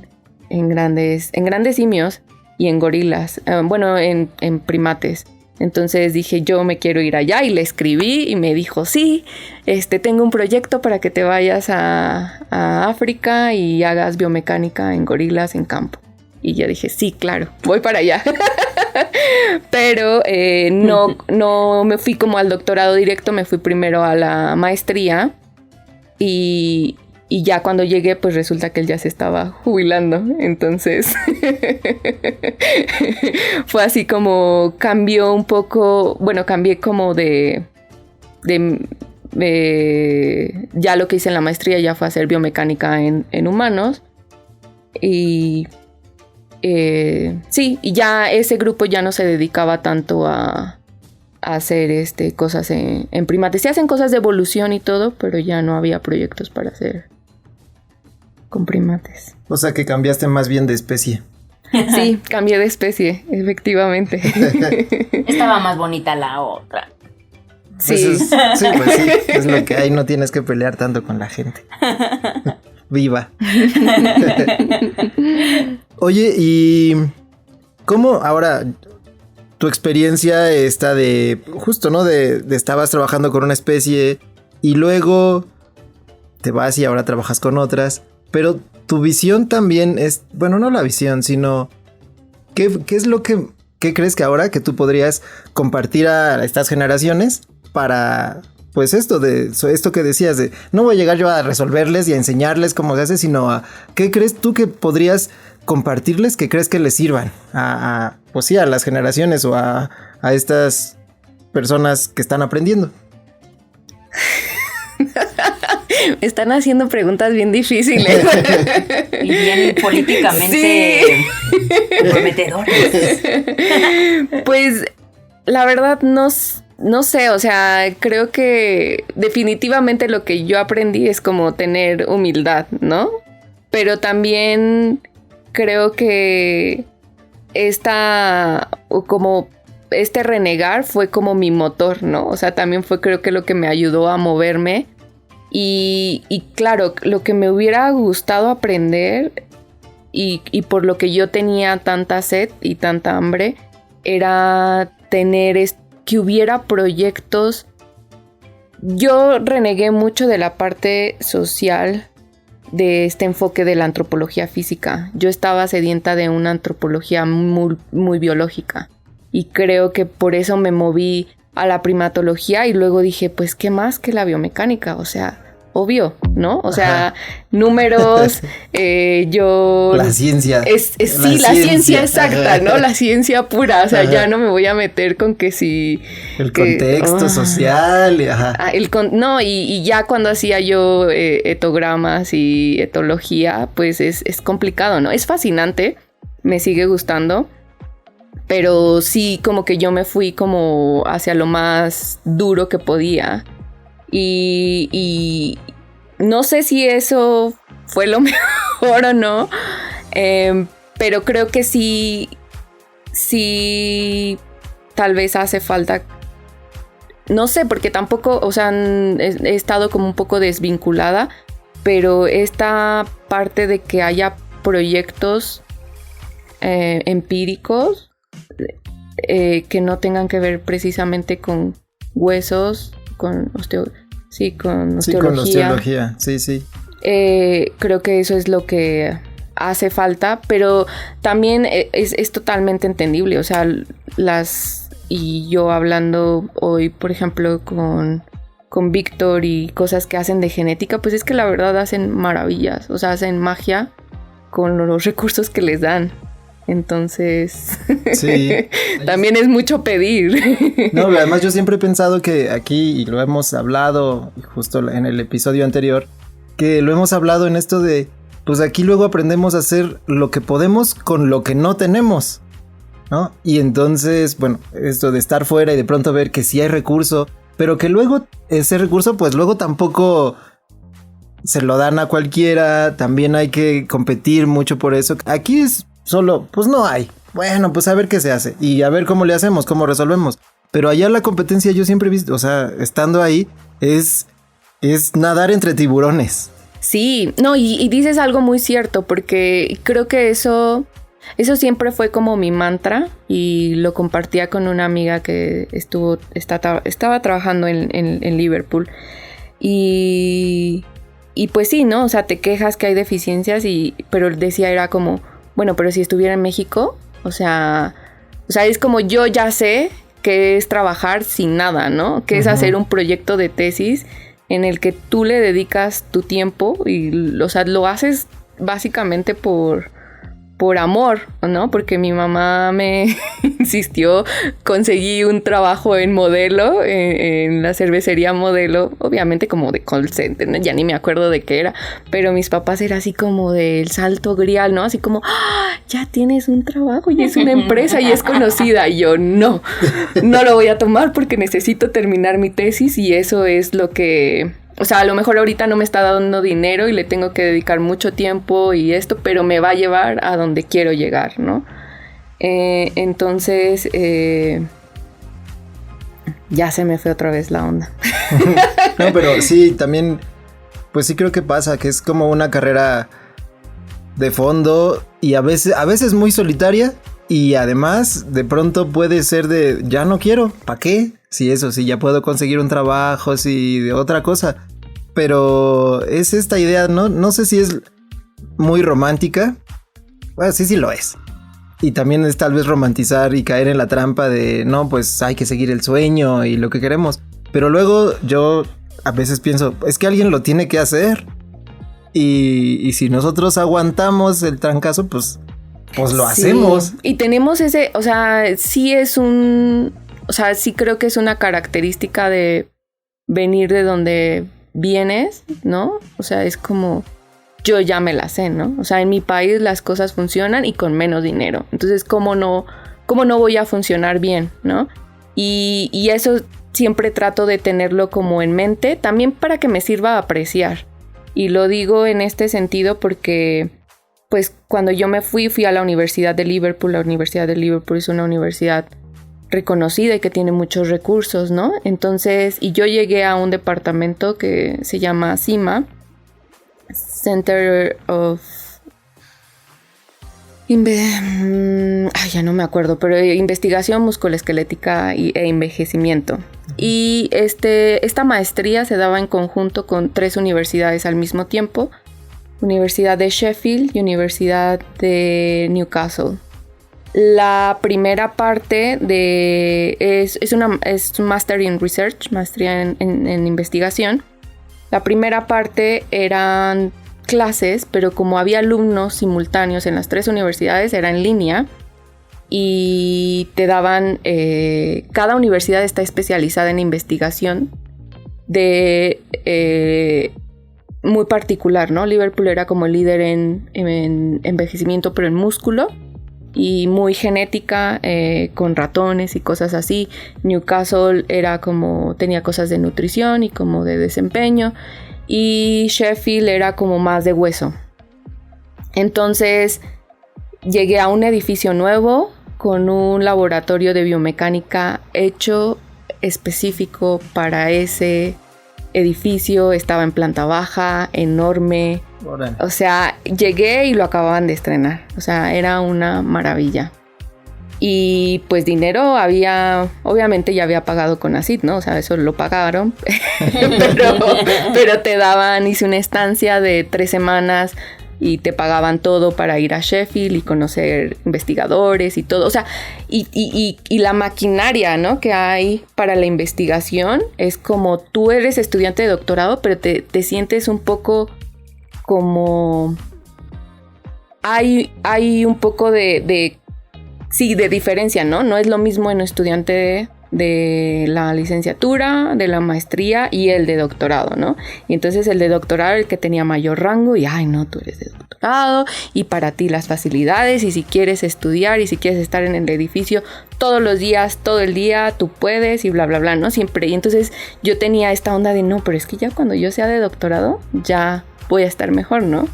Speaker 2: grandes simios y en gorilas, en primates. Entonces dije, yo me quiero ir allá y le escribí y me dijo, sí, tengo un proyecto para que te vayas a África y hagas biomecánica en gorilas en campo. Y yo dije, sí, claro, voy para allá. Pero no me fui como al doctorado directo, me fui primero a la maestría y ya cuando llegué, pues resulta que él ya se estaba jubilando. Entonces fue así como cambió un poco, cambié como de ya lo que hice en la maestría ya fue hacer biomecánica en humanos. Y sí, y ya ese grupo ya no se dedicaba tanto a hacer cosas en primates. Se hacen cosas de evolución y todo, pero ya no había proyectos para hacer con primates.
Speaker 3: O sea que cambiaste más bien de especie.
Speaker 2: Sí, cambié de especie, efectivamente.
Speaker 1: Estaba más bonita la otra.
Speaker 2: Sí.
Speaker 3: Pues sí, es lo que hay, no tienes que pelear tanto con la gente. Viva. Oye, ¿y cómo ahora tu experiencia está de justo, ¿no? De estabas trabajando con una especie y luego te vas y ahora trabajas con otras, pero tu visión también es, bueno, no la visión, sino ¿qué es lo que crees que ahora que tú podrías compartir a estas generaciones para, pues esto que decías de no voy a llegar yo a resolverles y a enseñarles cómo se hace, sino a qué crees tú que podrías compartirles que crees que les sirvan pues sí, a las generaciones o a estas personas que están aprendiendo?
Speaker 2: Me están haciendo preguntas bien difíciles.
Speaker 1: Y bien políticamente comprometedoras.
Speaker 2: Pues la verdad no sé, o sea, creo que definitivamente lo que yo aprendí es como tener humildad, ¿no? Pero también creo que renegar fue como mi motor, ¿no? O sea, también fue creo que lo que me ayudó a moverme. Y claro, lo que me hubiera gustado aprender y por lo que yo tenía tanta sed y tanta hambre era que hubiera proyectos. Yo renegué mucho de la parte social de este enfoque de la antropología física. Yo estaba sedienta de una antropología muy, muy biológica y creo que por eso me moví a la primatología y luego dije, pues, ¿qué más que la biomecánica? O sea, obvio, ¿no? O sea, ajá, números,
Speaker 3: La ciencia.
Speaker 2: Sí, la ciencia exacta, ¿no? La ciencia pura, o sea, ajá, ya no me voy a meter con que si...
Speaker 3: El contexto social, ajá.
Speaker 2: Y ya cuando hacía yo etogramas y etología, pues es complicado, ¿no? Es fascinante, me sigue gustando, pero sí como que yo me fui como hacia lo más duro que podía. Y no sé si eso fue lo mejor o no, pero creo que sí tal vez hace falta, no sé, porque tampoco, o sea, he estado como un poco desvinculada, pero esta parte de que haya proyectos empíricos que no tengan que ver precisamente con huesos, con osteología. Sí. Creo que eso es lo que hace falta, pero también es totalmente entendible. O sea, y yo hablando hoy, por ejemplo, con Víctor y cosas que hacen de genética, pues es que la verdad hacen maravillas. O sea, hacen magia con los recursos que les dan. Entonces, sí. También es mucho pedir.
Speaker 3: No, además yo siempre he pensado que aquí, y lo hemos hablado justo en el episodio anterior, que lo hemos hablado en esto de, pues aquí luego aprendemos a hacer lo que podemos con lo que no tenemos, ¿no? Y entonces, bueno, esto de estar fuera y de pronto ver que sí hay recurso, pero que luego ese recurso, pues luego tampoco se lo dan a cualquiera, también hay que competir mucho por eso. Aquí es solo, pues no hay. Bueno, pues a ver qué se hace y a ver cómo le hacemos, cómo resolvemos. Pero allá la competencia yo siempre he visto, o sea, estando ahí, es nadar entre tiburones.
Speaker 2: Sí, no, y dices algo muy cierto, porque creo que eso siempre fue como mi mantra, y lo compartía con una amiga que estaba trabajando en Liverpool. Y pues sí, ¿no? O sea, te quejas que hay deficiencias, pero decía, era como, bueno, pero si estuviera en México, o sea, es como yo ya sé que es trabajar sin nada, ¿no? Que es hacer un proyecto de tesis en el que tú le dedicas tu tiempo y, o sea, lo haces básicamente por amor, ¿no? Porque mi mamá me insistió, conseguí un trabajo en Modelo, en la cervecería Modelo, obviamente como de call center, ¿no? Ya ni me acuerdo de qué era, pero mis papás era así como del salto grial, ¿no? Así como, ¡ah! Ya tienes un trabajo y es una empresa y es conocida. Y yo, no lo voy a tomar porque necesito terminar mi tesis, y eso es lo que... O sea, a lo mejor ahorita no me está dando dinero y le tengo que dedicar mucho tiempo y esto, pero me va a llevar a donde quiero llegar, ¿no? Entonces, ya se me fue otra vez la onda.
Speaker 3: No, pero sí, también, pues sí creo que pasa, que es como una carrera de fondo y a veces muy solitaria, y además de pronto puede ser de, ya no quiero, ¿para qué? Sí, eso, sí, ya puedo conseguir un trabajo, sí, de otra cosa. Pero es esta idea, no sé si es muy romántica. Bueno, sí lo es. Y también es tal vez romantizar y caer en la trampa de, no, pues hay que seguir el sueño y lo que queremos. Pero luego yo a veces pienso, es que alguien lo tiene que hacer. Y si nosotros aguantamos el trancazo, pues lo hacemos.
Speaker 2: Y tenemos ese, o sea, sí creo que es una característica de venir de donde vienes, ¿no? O sea, es como, yo ya me la sé, ¿no? O sea, en mi país las cosas funcionan y con menos dinero. Entonces, ¿cómo no voy a funcionar bien, ¿no? Y eso siempre trato de tenerlo como en mente, también para que me sirva a apreciar. Y lo digo en este sentido porque, pues, cuando yo me fui a la Universidad de Liverpool. La Universidad de Liverpool es una universidad reconocida y que tiene muchos recursos, ¿no? Entonces, y yo llegué a un departamento que se llama CIMA, Center of... ya no me acuerdo, pero investigación musculoesquelética e envejecimiento. Y esta maestría se daba en conjunto con 3 universidades al mismo tiempo: Universidad de Sheffield y Universidad de Newcastle. La primera parte es un Master in Research, maestría en investigación. La primera parte eran clases, pero como había alumnos simultáneos en las 3 universidades, era en línea. Y te daban, cada universidad está especializada en investigación muy particular, ¿no? Liverpool era como líder en envejecimiento, pero en músculo, y muy genética, con ratones y cosas así. Newcastle tenía cosas de nutrición y como de desempeño, y Sheffield era como más de hueso. Entonces llegué a un edificio nuevo con un laboratorio de biomecánica hecho específico para ese edificio. Estaba en planta baja, enorme.
Speaker 3: Órale.
Speaker 2: O sea, llegué y lo acababan de estrenar. O sea, era una maravilla. Y pues dinero obviamente ya había pagado con ACID, ¿no? O sea, eso lo pagaron. pero te daban, hice una estancia de 3 semanas y te pagaban todo para ir a Sheffield y conocer investigadores y todo. O sea, y la maquinaria, ¿no?, que hay para la investigación es como tú eres estudiante de doctorado, pero te sientes un poco como... Hay un poco de diferencia, ¿no? No es lo mismo en un estudiante de la licenciatura, de la maestría y el de doctorado, ¿no? Y entonces el de doctorado, el que tenía mayor rango, y ay, no, tú eres de doctorado y para ti las facilidades, y si quieres estudiar y si quieres estar en el edificio todos los días, todo el día, tú puedes y bla, bla, bla, ¿no? Siempre. Y entonces yo tenía esta onda de no, pero es que ya cuando yo sea de doctorado ya voy a estar mejor, ¿no?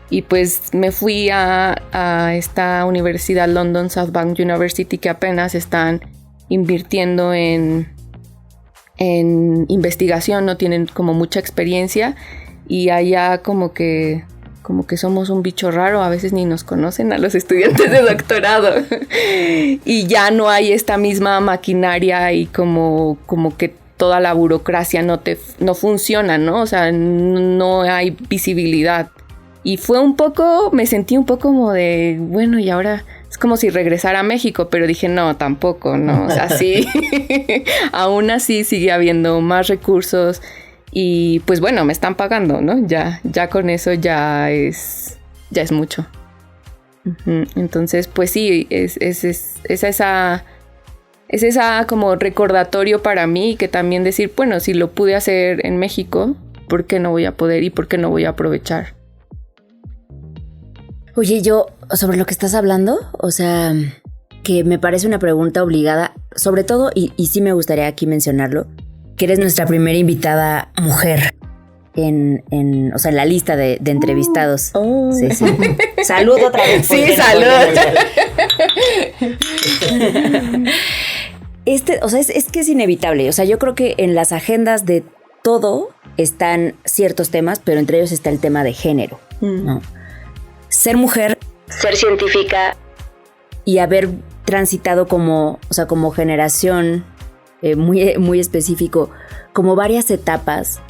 Speaker 2: Y pues me fui a esta universidad, London South Bank University, que apenas están invirtiendo en investigación, no tienen como mucha experiencia. y allá como que somos un bicho raro, a veces ni nos conocen a los estudiantes de doctorado y ya no hay esta misma maquinaria y como que toda la burocracia no funciona, ¿no? O sea, no hay visibilidad. Y me sentí un poco como de, bueno, y ahora es como si regresara a México, pero dije, no, tampoco, ¿no? O sea, sí, aún así sigue habiendo más recursos y pues bueno, me están pagando, ¿no? Ya con eso ya es mucho. Entonces, pues sí, es esa como recordatorio para mí, que también decir, bueno, si lo pude hacer en México, ¿por qué no voy a poder y por qué no voy a aprovechar?
Speaker 1: Oye, yo, sobre lo que estás hablando, o sea, que me parece una pregunta obligada, sobre todo, y sí me gustaría aquí mencionarlo, que eres nuestra primera invitada mujer en la lista de entrevistados. Sí. Salud otra vez.
Speaker 2: Sí, salud.
Speaker 1: Es que es inevitable. O sea, yo creo que en las agendas de todo están ciertos temas, pero entre ellos está el tema de género, ¿no? Ser mujer, ser científica y haber transitado como generación, muy específico, como varias etapas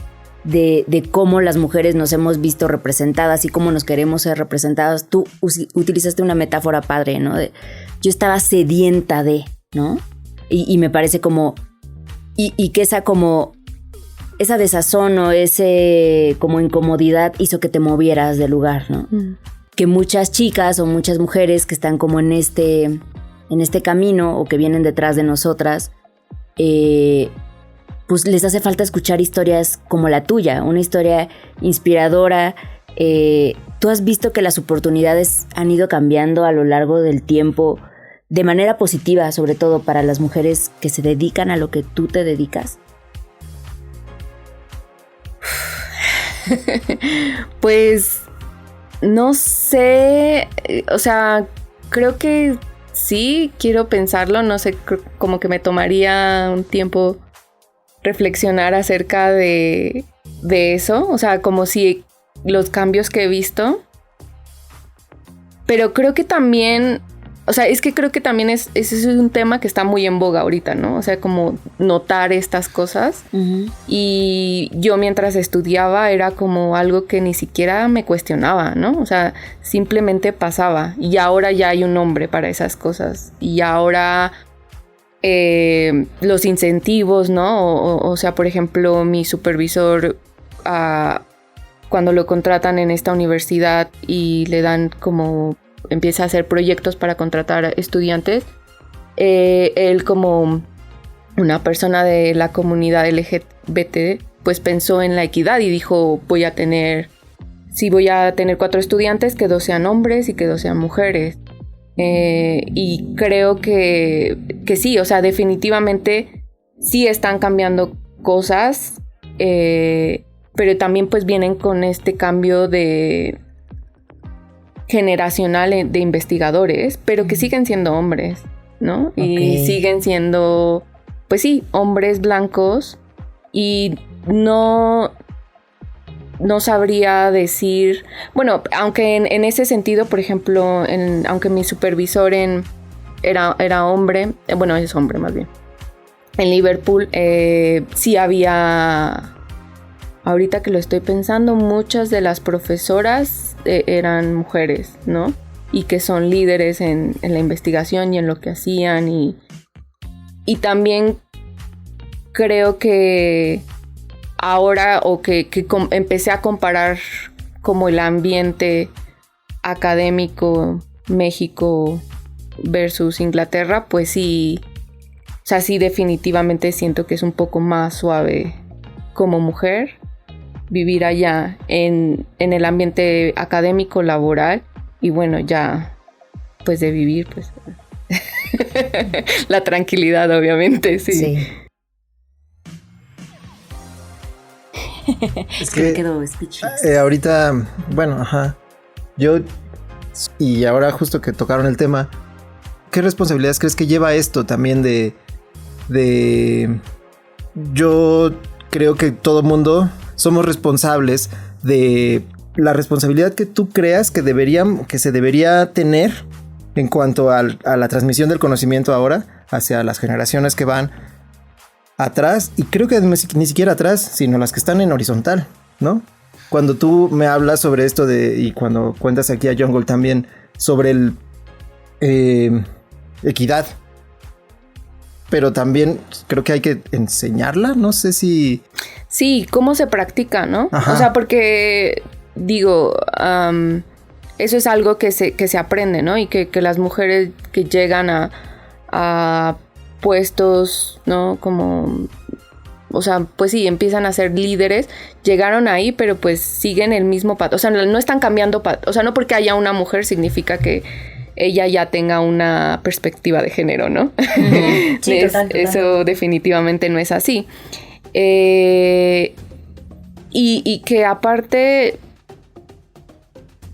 Speaker 1: de cómo las mujeres nos hemos visto representadas y cómo nos queremos ser representadas. Tú utilizaste una metáfora padre, ¿no? Yo estaba sedienta de, ¿no? Y me parece como... Y que esa desazón o ese como incomodidad hizo que te movieras del lugar, ¿no? Que muchas chicas o muchas mujeres que están como en este camino o que vienen detrás de nosotras, pues les hace falta escuchar historias como la tuya, una historia inspiradora. ¿Tú has visto que las oportunidades han ido cambiando a lo largo del tiempo de manera positiva, sobre todo para las mujeres que se dedican a lo que tú te dedicas?
Speaker 2: Pues no sé, o sea, creo que sí, quiero pensarlo, no sé, como que me tomaría un tiempo reflexionar acerca de eso, o sea, como si los cambios que he visto, pero creo que también, o sea, es que creo que también ese es un tema que está muy en boga ahorita, ¿no? O sea, como notar estas cosas. Uh-huh. Y yo mientras estudiaba era como algo que ni siquiera me cuestionaba, ¿no? O sea, simplemente pasaba. Y ahora ya hay un nombre para esas cosas. Y ahora los incentivos, ¿no? O sea, por ejemplo, mi supervisor, cuando lo contratan en esta universidad y le dan como... empieza a hacer proyectos para contratar estudiantes, él como una persona de la comunidad LGBT pues pensó en la equidad y dijo voy a tener 4 estudiantes, que 2 sean hombres y que 2 sean mujeres, y creo que sí, o sea, definitivamente sí están cambiando cosas, pero también pues vienen con este cambio de generacional de investigadores, pero que siguen siendo hombres, ¿no? Okay. Y siguen siendo, pues sí, hombres blancos, y no sabría decir, bueno, aunque en ese sentido, por ejemplo, aunque mi supervisor era hombre, bueno, es hombre más bien, en Liverpool sí había... Ahorita que lo estoy pensando, muchas de las profesoras eran mujeres, ¿no? Y que son líderes en la investigación y en lo que hacían. Y también creo que ahora, o que empecé a comparar como el ambiente académico México versus Inglaterra, pues sí, o sea, sí definitivamente siento que es un poco más suave como mujer vivir allá en el ambiente académico, laboral, y bueno, ya pues de vivir, pues la tranquilidad, obviamente, sí.
Speaker 1: Es que quedó speechless.
Speaker 3: Ahorita, bueno, ajá, yo, y ahora justo que tocaron el tema, ¿qué responsabilidades crees que lleva esto también de yo creo que todo mundo somos responsables de la responsabilidad que tú creas que se debería tener en cuanto a la transmisión del conocimiento ahora hacia las generaciones que van atrás, y creo que ni siquiera atrás, sino las que están en horizontal, ¿no? Cuando tú me hablas sobre esto y cuando cuentas aquí a Jungle también sobre el equidad, pero también creo que hay que enseñarla, no sé si...
Speaker 2: Sí, cómo se practica, ¿no?
Speaker 3: Ajá.
Speaker 2: O sea, porque digo, eso es algo que se aprende, ¿no? Y que las mujeres que llegan a puestos, ¿no? Como, o sea, pues sí, empiezan a ser líderes, llegaron ahí, pero pues siguen el mismo patrón. O sea, no están cambiando, o sea, no porque haya una mujer significa que ella ya tenga una perspectiva de género, ¿no?
Speaker 1: Sí, total.
Speaker 2: Eso definitivamente no es así. Y que aparte,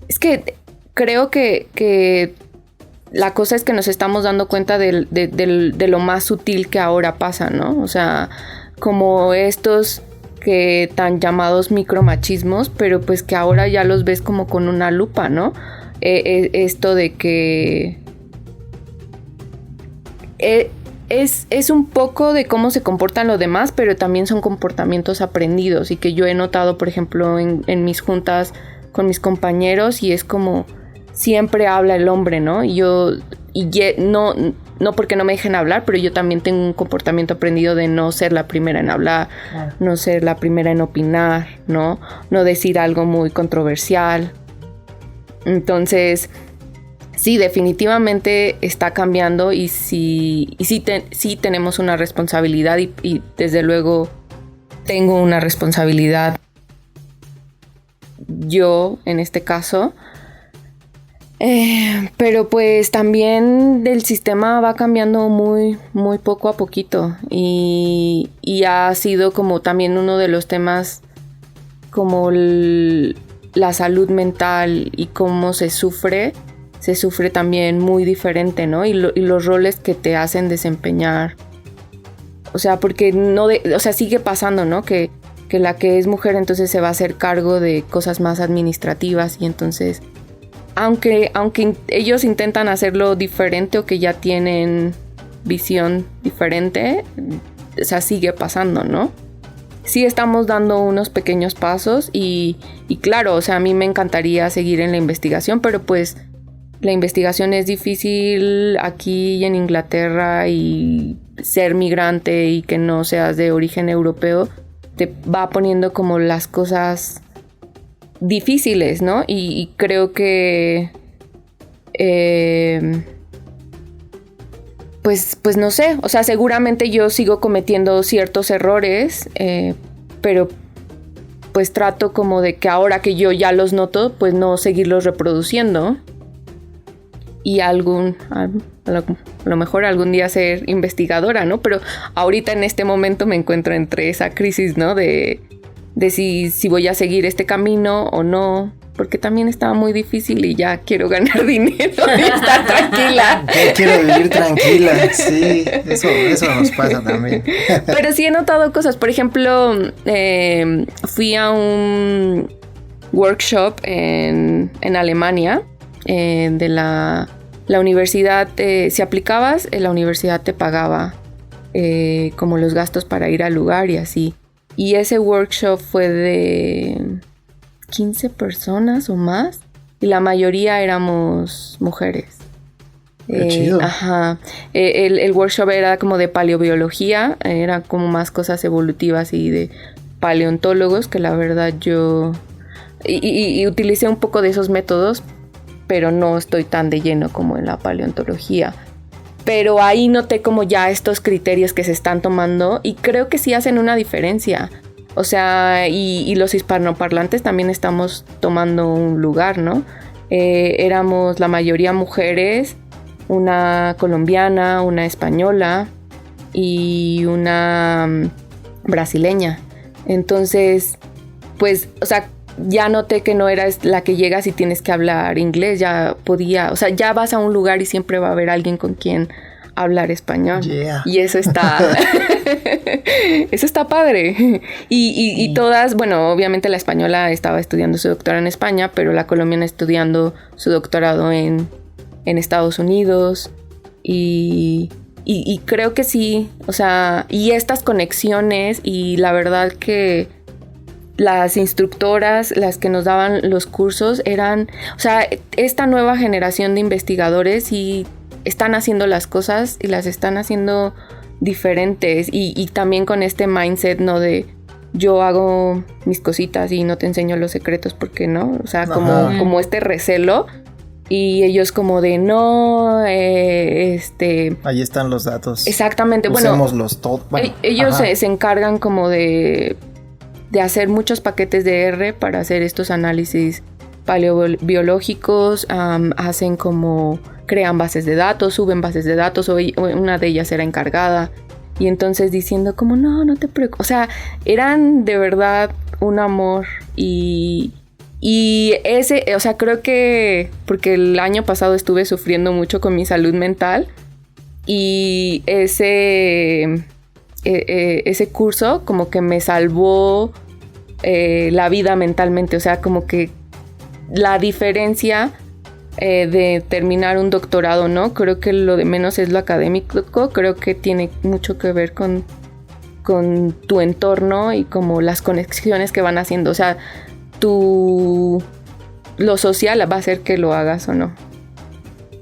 Speaker 2: es que creo que la cosa es que nos estamos dando cuenta de lo más sutil que ahora pasa, ¿no? O sea, como estos que tan llamados micromachismos, pero pues que ahora ya los ves como con una lupa, ¿no? Esto de que es un poco de cómo se comportan los demás, pero también son comportamientos aprendidos y que yo he notado, por ejemplo, en mis juntas con mis compañeros, y es como siempre habla el hombre, ¿no? No porque no me dejen hablar, pero yo también tengo un comportamiento aprendido de no ser la primera en hablar, claro, no ser la primera en opinar, ¿no? No decir algo muy controversial. Entonces, sí, definitivamente está cambiando, y sí tenemos una responsabilidad, y desde luego tengo una responsabilidad yo en este caso. Pero pues también el sistema va cambiando muy, muy poco a poquito, y ha sido como también uno de los temas como la salud mental y cómo se sufre también muy diferente, ¿no? Y los roles que te hacen desempeñar. O sea, porque sigue pasando, ¿no? Que la que es mujer entonces se va a hacer cargo de cosas más administrativas, y entonces aunque ellos intentan hacerlo diferente o que ya tienen visión diferente, o sea, sigue pasando, ¿no? Sí estamos dando unos pequeños pasos, y claro, o sea, a mí me encantaría seguir en la investigación, pero pues la investigación es difícil aquí en Inglaterra, y ser migrante y que no seas de origen europeo te va poniendo como las cosas difíciles, ¿no? Y creo que pues no sé, o sea, seguramente yo sigo cometiendo ciertos errores, pero pues trato como de que ahora que yo ya los noto, pues no seguirlos reproduciendo, y a lo mejor algún día ser investigadora, ¿no? Pero ahorita en este momento me encuentro entre esa crisis, ¿no? De si voy a seguir este camino o no, porque también estaba muy difícil y ya quiero ganar dinero y estar tranquila.
Speaker 3: Ya quiero vivir tranquila, sí, eso nos pasa también.
Speaker 2: Pero sí he notado cosas, por ejemplo, fui a un workshop en Alemania, de la universidad, si aplicabas, la universidad te pagaba como los gastos para ir al lugar y así. Y ese workshop fue de 15 personas o más, y la mayoría éramos mujeres.
Speaker 3: Qué chido.
Speaker 2: Ajá. El workshop era como de paleobiología, era como más cosas evolutivas y de paleontólogos, que la verdad yo... Y utilicé un poco de esos métodos, pero no estoy tan de lleno como en la paleontología. Pero ahí noté como ya estos criterios que se están tomando, y creo que sí hacen una diferencia. O sea, y los hispanoparlantes también estamos tomando un lugar, ¿no? Éramos la mayoría mujeres, una colombiana, una española y una brasileña. Entonces, pues, o sea, ya noté que no eras la que llegas y tienes que hablar inglés, ya podía, o sea, ya vas a un lugar y siempre va a haber alguien con quien hablar español.
Speaker 3: Yeah.
Speaker 2: Y eso está... eso está padre. Y todas, bueno, obviamente la española estaba estudiando su doctorado en España, pero la colombiana estudiando su doctorado en Estados Unidos. Y creo que sí, o sea, y estas conexiones, y la verdad que las instructoras, las que nos daban los cursos, eran, o sea, esta nueva generación de investigadores y están haciendo las cosas y las están haciendo diferentes, y también con este mindset, ¿no? De yo hago mis cositas y no te enseño los secretos porque no, o sea, como este recelo. Y ellos como de no, ahí
Speaker 3: están los datos.
Speaker 2: Exactamente,
Speaker 3: usémoslos todos. Bueno,
Speaker 2: ellos se encargan como de hacer muchos paquetes de R para hacer estos análisis paleobiológicos, hacen como, crean bases de datos, suben bases de datos, o una de ellas era encargada. Y entonces diciendo como no te preocupes, o sea, eran de verdad un amor. Y ese, o sea, creo que porque el año pasado estuve sufriendo mucho con mi salud mental, y ese curso como que me salvó la vida mentalmente. O sea, como que la diferencia de terminar un doctorado, ¿no? Creo que lo de menos es lo académico, creo que tiene mucho que ver con tu entorno y como las conexiones que van haciendo. O sea, lo social va a hacer que lo hagas o no.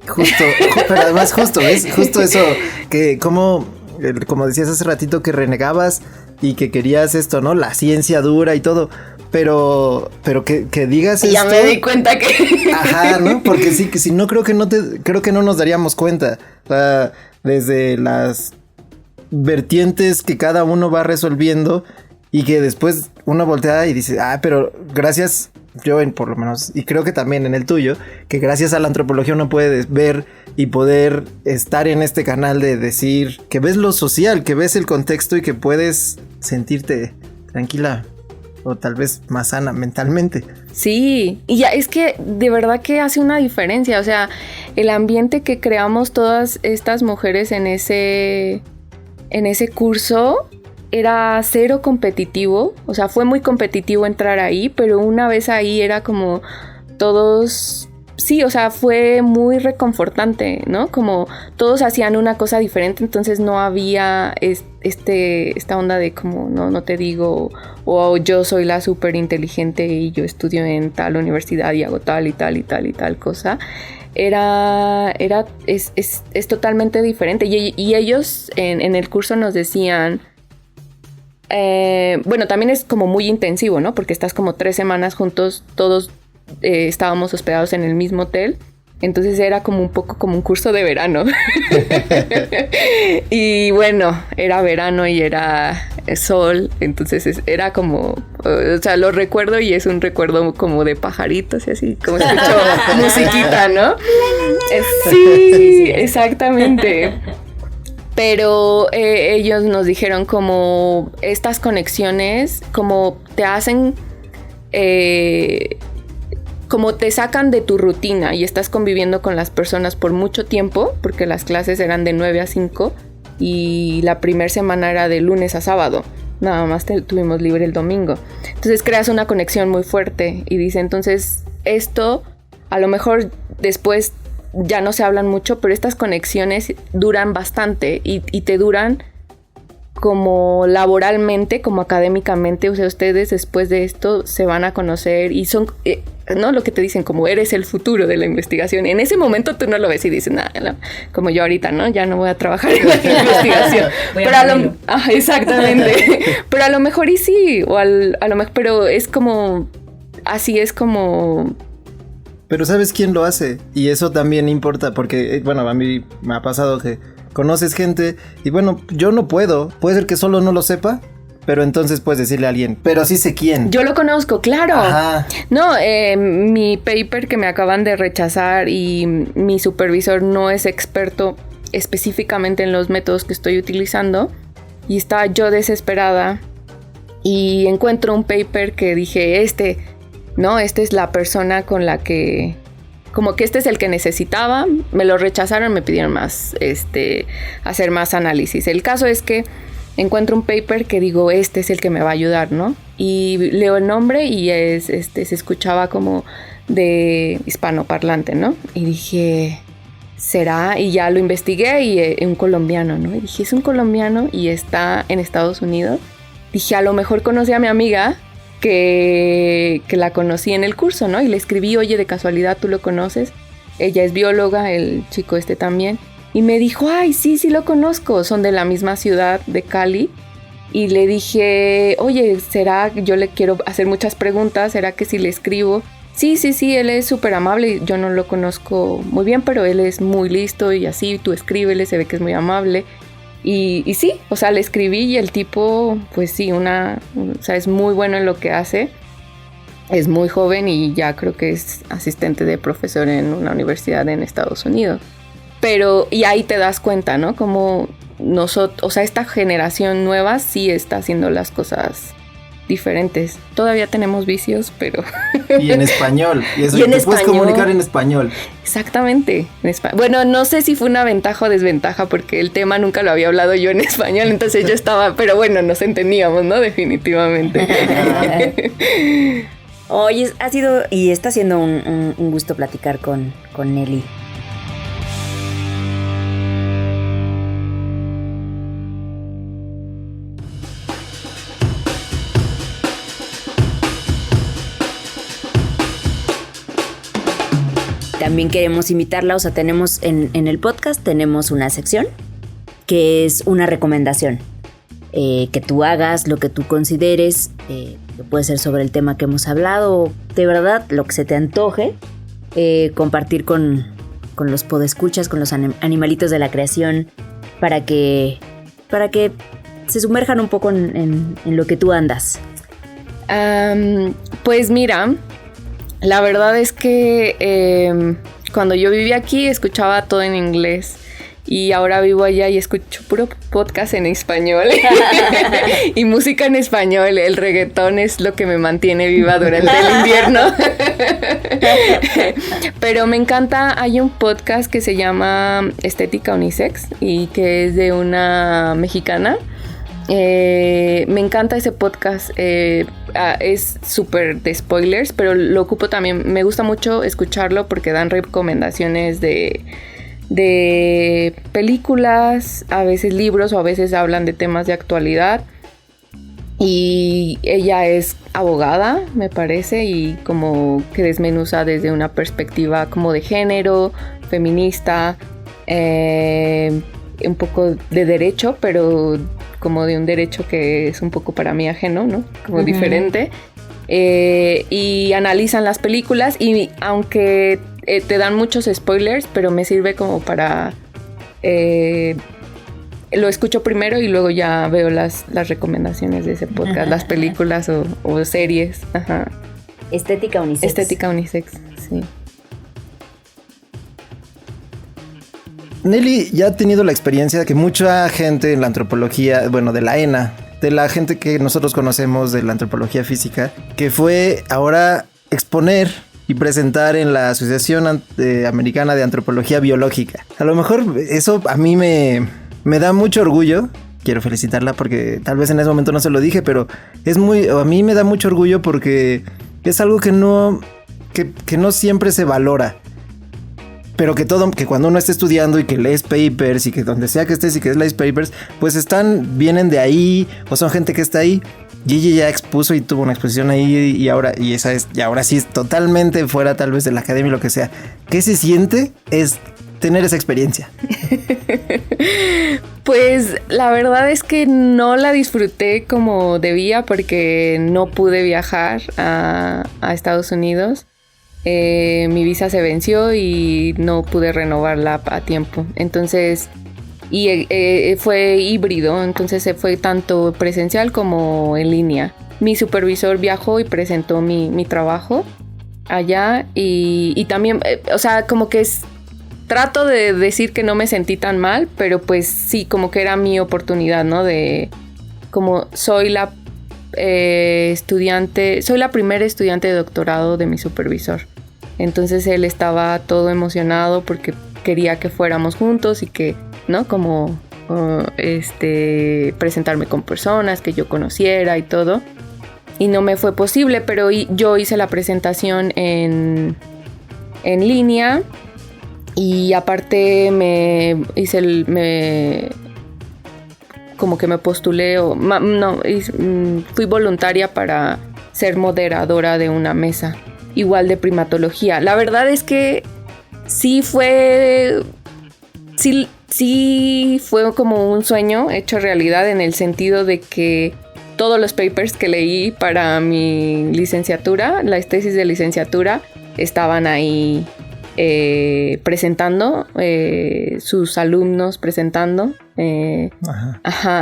Speaker 3: Justo, pero además ¿ves? Justo eso, que como decías hace ratito, que renegabas y que querías esto, ¿no? La ciencia dura y todo, pero que digas esto.
Speaker 2: Ya me di cuenta que...
Speaker 3: Ajá, ¿no? Porque sí, que si no, creo que no nos daríamos cuenta. O sea, desde las vertientes que cada uno va resolviendo, y que después uno voltea y dice, pero gracias, por lo menos, y creo que también en el tuyo, que gracias a la antropología uno puede ver y poder estar en este canal de decir que ves lo social, que ves el contexto y que puedes sentirte tranquila o tal vez más sana mentalmente.
Speaker 2: Sí, y ya es que de verdad que hace una diferencia. O sea, el ambiente que creamos todas estas mujeres en ese curso era cero competitivo. O sea, fue muy competitivo entrar ahí, pero una vez ahí era como todos... Sí, o sea, fue muy reconfortante, ¿no? Como todos hacían una cosa diferente, entonces no había esta onda de como, no te digo, o yo soy la súper inteligente y yo estudio en tal universidad y hago tal y tal y tal y tal cosa. Es totalmente diferente. Y ellos en el curso nos decían... bueno, también es como muy intensivo, ¿no? Porque estás como 3 semanas juntos, todos estábamos hospedados en el mismo hotel. Entonces era como un poco como un curso de verano. Y bueno, era verano y era sol. Entonces era como... o sea, lo recuerdo y es un recuerdo como de pajaritos y así, como escucho musiquita, ¿no? Sí, exactamente. Pero ellos nos dijeron como estas conexiones como te hacen... como te sacan de tu rutina y estás conviviendo con las personas por mucho tiempo, porque las clases eran de 9 a 5 y la primera semana era de lunes a sábado. Nada más tuvimos libre el domingo. Entonces creas una conexión muy fuerte y dice, entonces esto a lo mejor después ya no se hablan mucho, pero estas conexiones duran bastante y te duran como laboralmente, como académicamente. O sea, ustedes después de esto se van a conocer y son, ¿no? Lo que te dicen, como eres el futuro de la investigación. En ese momento tú no lo ves y dices, nada, no, como yo ahorita, ¿no? Ya no voy a trabajar en la investigación. Pero exactamente. Pero a lo mejor y sí, o a lo mejor, pero es como, así es como...
Speaker 3: Pero ¿sabes quién lo hace? Y eso también importa, porque, bueno, a mí me ha pasado que conoces gente y bueno, yo no puede ser que solo no lo sepa, pero entonces puedes decirle a alguien, pero sí sé quién.
Speaker 2: Yo lo conozco, claro.
Speaker 3: Ajá.
Speaker 2: No, mi paper que me acaban de rechazar y mi supervisor no es experto específicamente en los métodos que estoy utilizando y estaba yo desesperada y encuentro un paper que dije, esta es la persona con la que como que este es el que necesitaba, me lo rechazaron, me pidieron más, hacer más análisis. El caso es que encuentro un paper que digo, este es el que me va a ayudar, ¿no? Y leo el nombre y se escuchaba como de hispanoparlante, ¿no? Y dije, ¿será? Y ya lo investigué y un colombiano, ¿no? Y dije, es un colombiano y está en Estados Unidos. Dije, a lo mejor conocí a mi amiga que la conocí en el curso, ¿no? Y le escribí, oye, de casualidad, ¿tú lo conoces? Ella es bióloga, el chico también. Y me dijo, ay, sí lo conozco, son de la misma ciudad de Cali. Y le dije, oye, ¿será? Yo le quiero hacer muchas preguntas, ¿será que si le escribo? Sí, él es súper amable, yo no lo conozco muy bien, pero él es muy listo y así, tú escríbele, se ve que es muy amable. Y sí, o sea, le escribí y el tipo, pues sí, o sea, es muy bueno en lo que hace. Es muy joven y ya creo que es asistente de profesor en una universidad en Estados Unidos. Pero, y ahí te das cuenta, ¿no? Como nosotros, o sea, esta generación nueva sí está haciendo las cosas diferentes. Todavía tenemos vicios, pero...
Speaker 3: Y en español. Y eso,
Speaker 2: y en
Speaker 3: te
Speaker 2: español.
Speaker 3: Puedes comunicar en español.
Speaker 2: Exactamente. Bueno, no sé si fue una ventaja o desventaja, porque el tema nunca lo había hablado yo en español, entonces yo estaba... Pero bueno, nos entendíamos, ¿no? Definitivamente.
Speaker 1: Oye, ha sido y está siendo un gusto platicar con Nelly. También queremos invitarla, o sea, tenemos en el podcast, tenemos una sección que es una recomendación. Que tú hagas lo que tú consideres, que puede ser sobre el tema que hemos hablado, de verdad, lo que se te antoje, compartir con los podescuchas, con los animalitos de la creación, para que se sumerjan un poco en lo que tú andas.
Speaker 2: Pues mira, la verdad es que cuando yo vivía aquí escuchaba todo en inglés. Y ahora vivo allá y escucho puro podcast en español y música en español. El reggaetón es lo que me mantiene viva durante el invierno. Pero me encanta, hay un podcast que se llama Estética Unisex y que es de una mexicana. Me encanta ese podcast, es súper de spoilers, pero lo ocupo también, me gusta mucho escucharlo porque dan recomendaciones de películas, a veces libros o a veces hablan de temas de actualidad. Y ella es abogada, me parece, y como que desmenuza desde una perspectiva como de género, feminista, un poco de derecho, pero como de un derecho que es un poco para mí ajeno, ¿no? Como diferente. Y analizan las películas y aunque te dan muchos spoilers, pero me sirve como para... lo escucho primero y luego ya veo las recomendaciones de ese podcast, las películas o series. Ajá.
Speaker 1: Estética Unisex.
Speaker 2: Estética Unisex, sí.
Speaker 3: Nelly ya ha tenido la experiencia de que mucha gente en la antropología, bueno, de la ENA, de la gente que nosotros conocemos de la antropología física, que fue ahora exponer y presentar en la Asociación Americana de Antropología Biológica. A lo mejor eso a mí me da mucho orgullo. Quiero felicitarla porque tal vez en ese momento no se lo dije, pero a mí me da mucho orgullo porque es algo que no siempre se valora. Pero que cuando uno está estudiando y que lees papers y que donde sea que estés y que lees papers, pues vienen de ahí o son gente que está ahí. Gigi ya expuso y tuvo una exposición ahí y ahora sí es totalmente fuera tal vez de la academia y lo que sea. ¿Qué se siente? Es tener esa experiencia.
Speaker 2: Pues la verdad es que no la disfruté como debía porque no pude viajar a Estados Unidos. Mi visa se venció y no pude renovarla a tiempo. Entonces, fue híbrido, entonces se fue tanto presencial como en línea. Mi supervisor viajó y presentó mi trabajo allá y también, o sea, como que trato de decir que no me sentí tan mal, pero pues sí, como que era mi oportunidad, ¿no? Como soy la primera estudiante de doctorado de mi supervisor. Entonces él estaba todo emocionado porque quería que fuéramos juntos y que, ¿no? Como presentarme con personas que yo conociera y todo. Y no me fue posible, pero yo hice la presentación en línea y aparte como que me postulé fui voluntaria para ser moderadora de una mesa igual de primatología. La verdad es que sí fue como un sueño hecho realidad, en el sentido de que todos los papers que leí para mi licenciatura, la tesis de licenciatura, estaban ahí presentando, sus alumnos presentando.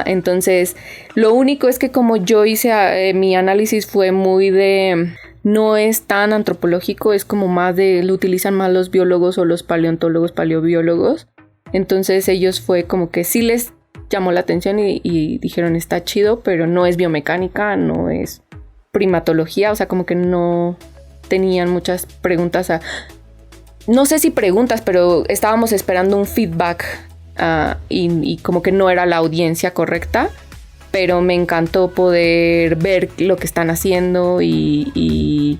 Speaker 2: Entonces, lo único es que como yo hice, mi análisis fue muy no es tan antropológico, es como más lo utilizan más los biólogos o los paleontólogos, paleobiólogos. Entonces ellos fue como que sí les llamó la atención y dijeron está chido, pero no es biomecánica, no es primatología, o sea, como que no tenían muchas preguntas, no sé si preguntas, pero estábamos esperando un feedback y como que no era la audiencia correcta, pero me encantó poder ver lo que están haciendo y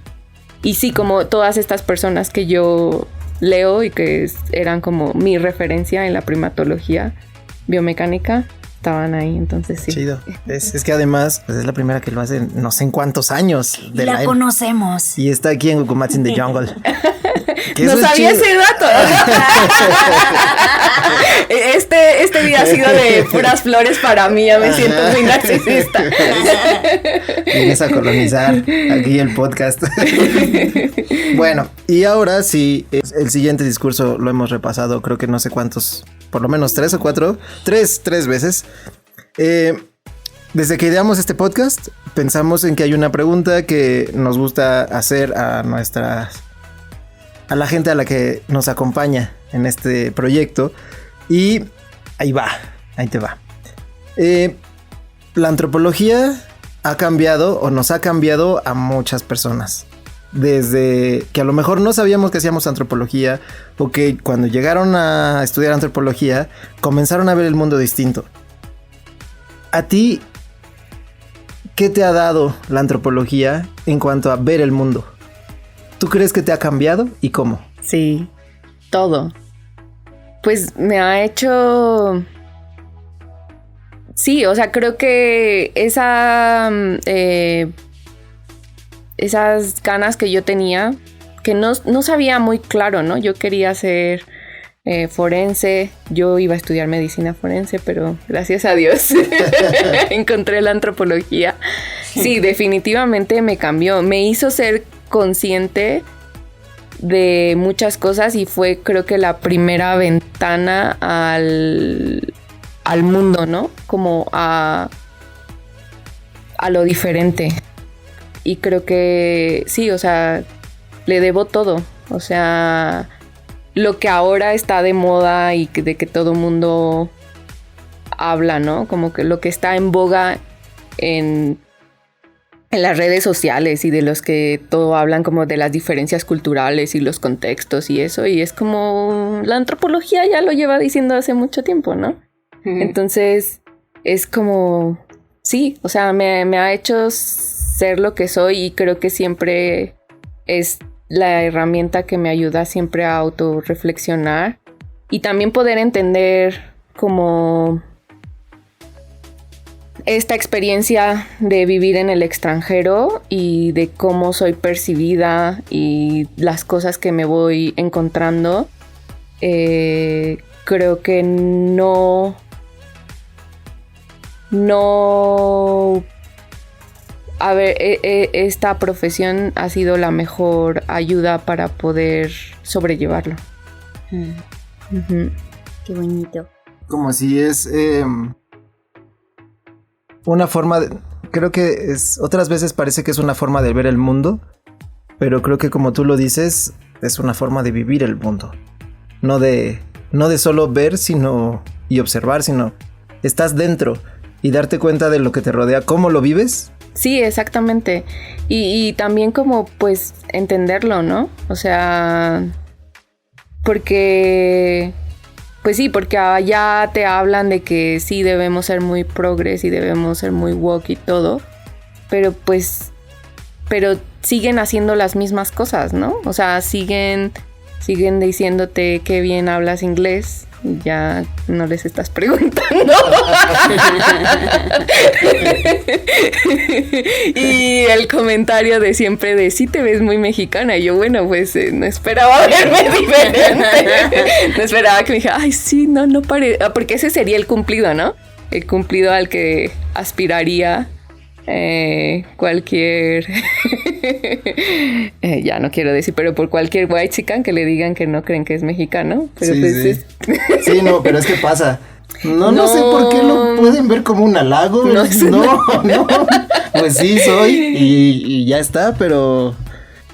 Speaker 2: sí, como todas estas personas que yo leo y que eran como mi referencia en la primatología biomecánica, estaban ahí, entonces sí.
Speaker 3: Chido. Es que además pues es la primera que lo hace en no sé en cuántos años.
Speaker 1: La conocemos.
Speaker 3: Y está aquí en Gucumatz in the Jungle.
Speaker 2: No sabía ese dato. Este día ha sido de puras flores para mí, ya me siento muy narcisista.
Speaker 3: Vienes a colonizar aquí el podcast. Bueno, y ahora sí, el siguiente discurso lo hemos repasado, creo que no sé cuántos, por lo menos 3 o 4, tres veces. Desde que ideamos este podcast, pensamos en que hay una pregunta que nos gusta hacer a la gente a la que nos acompaña en este proyecto. Y ahí te va. La antropología ha cambiado o nos ha cambiado a muchas personas. Desde que a lo mejor no sabíamos que hacíamos antropología, o que cuando llegaron a estudiar antropología comenzaron a ver el mundo distinto. ¿A ti qué te ha dado la antropología en cuanto a ver el mundo? ¿Tú crees que te ha cambiado y cómo?
Speaker 2: Sí, todo. Pues me ha hecho... Sí, o sea, creo que esas ganas que yo tenía, que no sabía muy claro, ¿no? Yo quería ser forense, yo iba a estudiar medicina forense, pero gracias a Dios encontré la antropología. Sí, definitivamente me cambió, me hizo ser consciente de muchas cosas y fue, creo que, la primera ventana al mundo, ¿no? Como a lo diferente. Y creo que sí, o sea, le debo todo. O sea, lo que ahora está de moda y de que todo mundo habla, ¿no? Como que lo que está en boga en las redes sociales y de los que todo hablan como de las diferencias culturales y los contextos y eso. Y es como la antropología ya lo lleva diciendo hace mucho tiempo, ¿no? Entonces es como, sí, o sea, me ha hecho ser lo que soy y creo que siempre es la herramienta que me ayuda siempre a autorreflexionar y también poder entender como esta experiencia de vivir en el extranjero y de cómo soy percibida y las cosas que me voy encontrando. Creo que no, a ver, esta profesión ha sido la mejor ayuda para poder sobrellevarlo.
Speaker 1: Qué bonito.
Speaker 3: Como si es una forma de... Creo que otras veces parece que es una forma de ver el mundo, pero creo que como tú lo dices, es una forma de vivir el mundo. No de solo ver y observar, sino estás dentro y darte cuenta de lo que te rodea, cómo lo vives,
Speaker 2: Sí, exactamente. Y también como pues entenderlo, ¿no? O sea, porque pues sí, porque allá te hablan de que sí debemos ser muy progres y debemos ser muy woke y todo, pero siguen haciendo las mismas cosas, ¿no? O sea, siguen diciéndote qué bien hablas inglés. Ya no les estás preguntando. Y el comentario de siempre de sí te ves muy mexicana. Y yo, bueno, pues no esperaba verme diferente. No esperaba que me dijera, ay, sí, no parece. Porque ese sería el cumplido, ¿no? El cumplido al que aspiraría cualquier ya no quiero decir, pero por cualquier white chican que le digan que no creen que es mexicano, pero
Speaker 3: sí,
Speaker 2: pues
Speaker 3: sí. Sí, no, pero es que pasa. No sé por qué lo pueden ver como un halago. No. Pues sí, soy y ya está, pero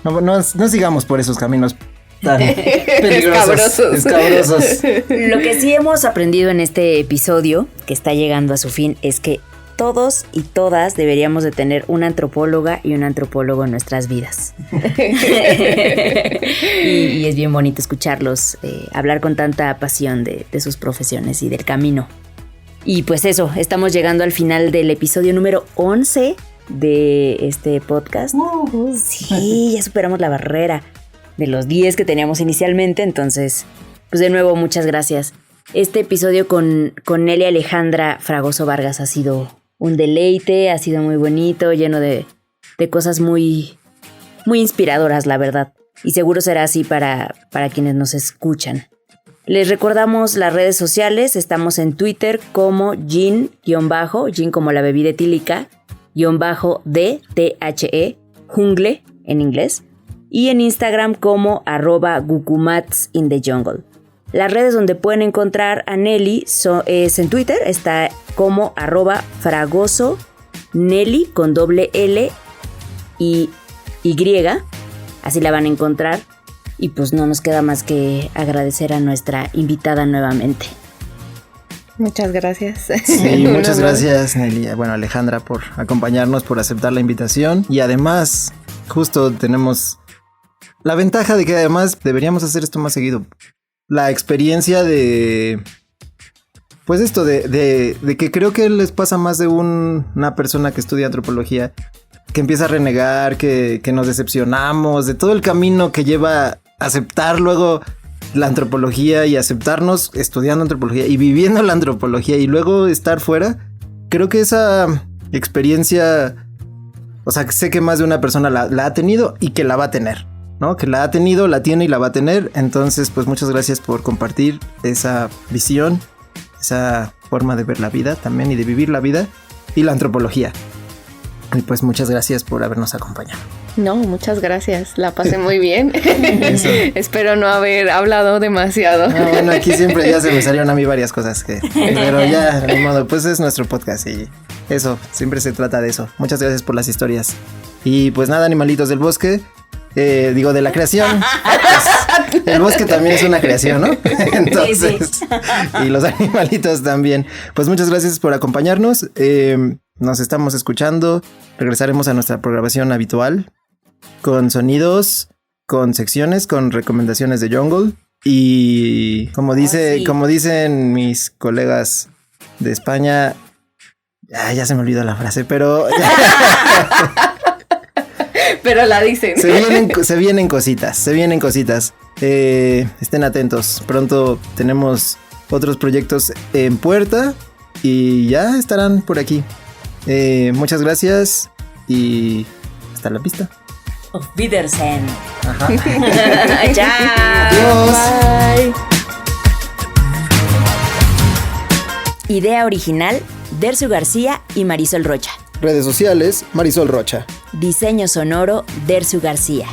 Speaker 3: no sigamos por esos caminos tan peligrosos, escabrosos.
Speaker 1: Lo que sí hemos aprendido en este episodio, que está llegando a su fin, es que todos y todas deberíamos de tener una antropóloga y un antropólogo en nuestras vidas. y es bien bonito escucharlos hablar con tanta pasión de sus profesiones y del camino. Y pues eso, estamos llegando al final del episodio número 11 de este podcast. Sí, ya superamos la barrera de los 10 que teníamos inicialmente, entonces, pues de nuevo, muchas gracias. Este episodio con Nelly Alejandra Fragoso Vargas ha sido un deleite, ha sido muy bonito, lleno de cosas muy, muy inspiradoras, la verdad. Y seguro será así para quienes nos escuchan. Les recordamos las redes sociales. Estamos en Twitter como Gin como la bebida etílica, _DTHE, jungle en inglés. Y en Instagram como @gukumatsinthejungle. Las redes donde pueden encontrar a Nelly es en Twitter, está como @fragoso Nelly con doble L y Y, así la van a encontrar. Y pues no nos queda más que agradecer a nuestra invitada nuevamente.
Speaker 2: Muchas gracias.
Speaker 3: Sí, muchas gracias, Nelly. Bueno, Alejandra, por acompañarnos, por aceptar la invitación. Y además, justo tenemos la ventaja de que además deberíamos hacer esto más seguido. La experiencia de... Pues esto, de que creo que les pasa más de una persona que estudia antropología, que empieza a renegar, que nos decepcionamos, de todo el camino que lleva a aceptar luego la antropología y aceptarnos estudiando antropología y viviendo la antropología y luego estar fuera. Creo que esa experiencia, o sea, sé que más de una persona la ha tenido y que la va a tener, ¿no? Que la ha tenido, la tiene y la va a tener. Entonces, pues muchas gracias por compartir esa visión, esa forma de ver la vida también y de vivir la vida y la antropología. Y pues muchas gracias por habernos acompañado.
Speaker 2: No, muchas gracias. La pasé muy bien. Espero no haber hablado demasiado.
Speaker 3: No, bueno, aquí siempre ya se me salieron a mí varias cosas pero ya, de modo, pues es nuestro podcast y eso, siempre se trata de eso. Muchas gracias por las historias. Y pues nada, animalitos del bosque, de la creación. Pues, el bosque también es una creación, ¿no? Entonces, sí. Y los animalitos también. Pues muchas gracias por acompañarnos. Nos estamos escuchando. Regresaremos a nuestra programación habitual con sonidos, con secciones, con recomendaciones de Jungle. Y como dicen mis colegas de España, ya se me olvidó la frase, pero
Speaker 2: pero la dicen.
Speaker 3: Se vienen cositas. Estén atentos. Pronto tenemos otros proyectos en puerta y ya estarán por aquí. Muchas gracias y hasta la vista.
Speaker 1: Auf Wiedersehen.
Speaker 3: Ajá.
Speaker 1: Chao.
Speaker 3: Adiós.
Speaker 1: Bye. Idea original, Dersu García y Marisol Rocha.
Speaker 3: Redes sociales, Marisol Rocha.
Speaker 1: Diseño sonoro, Dersu García.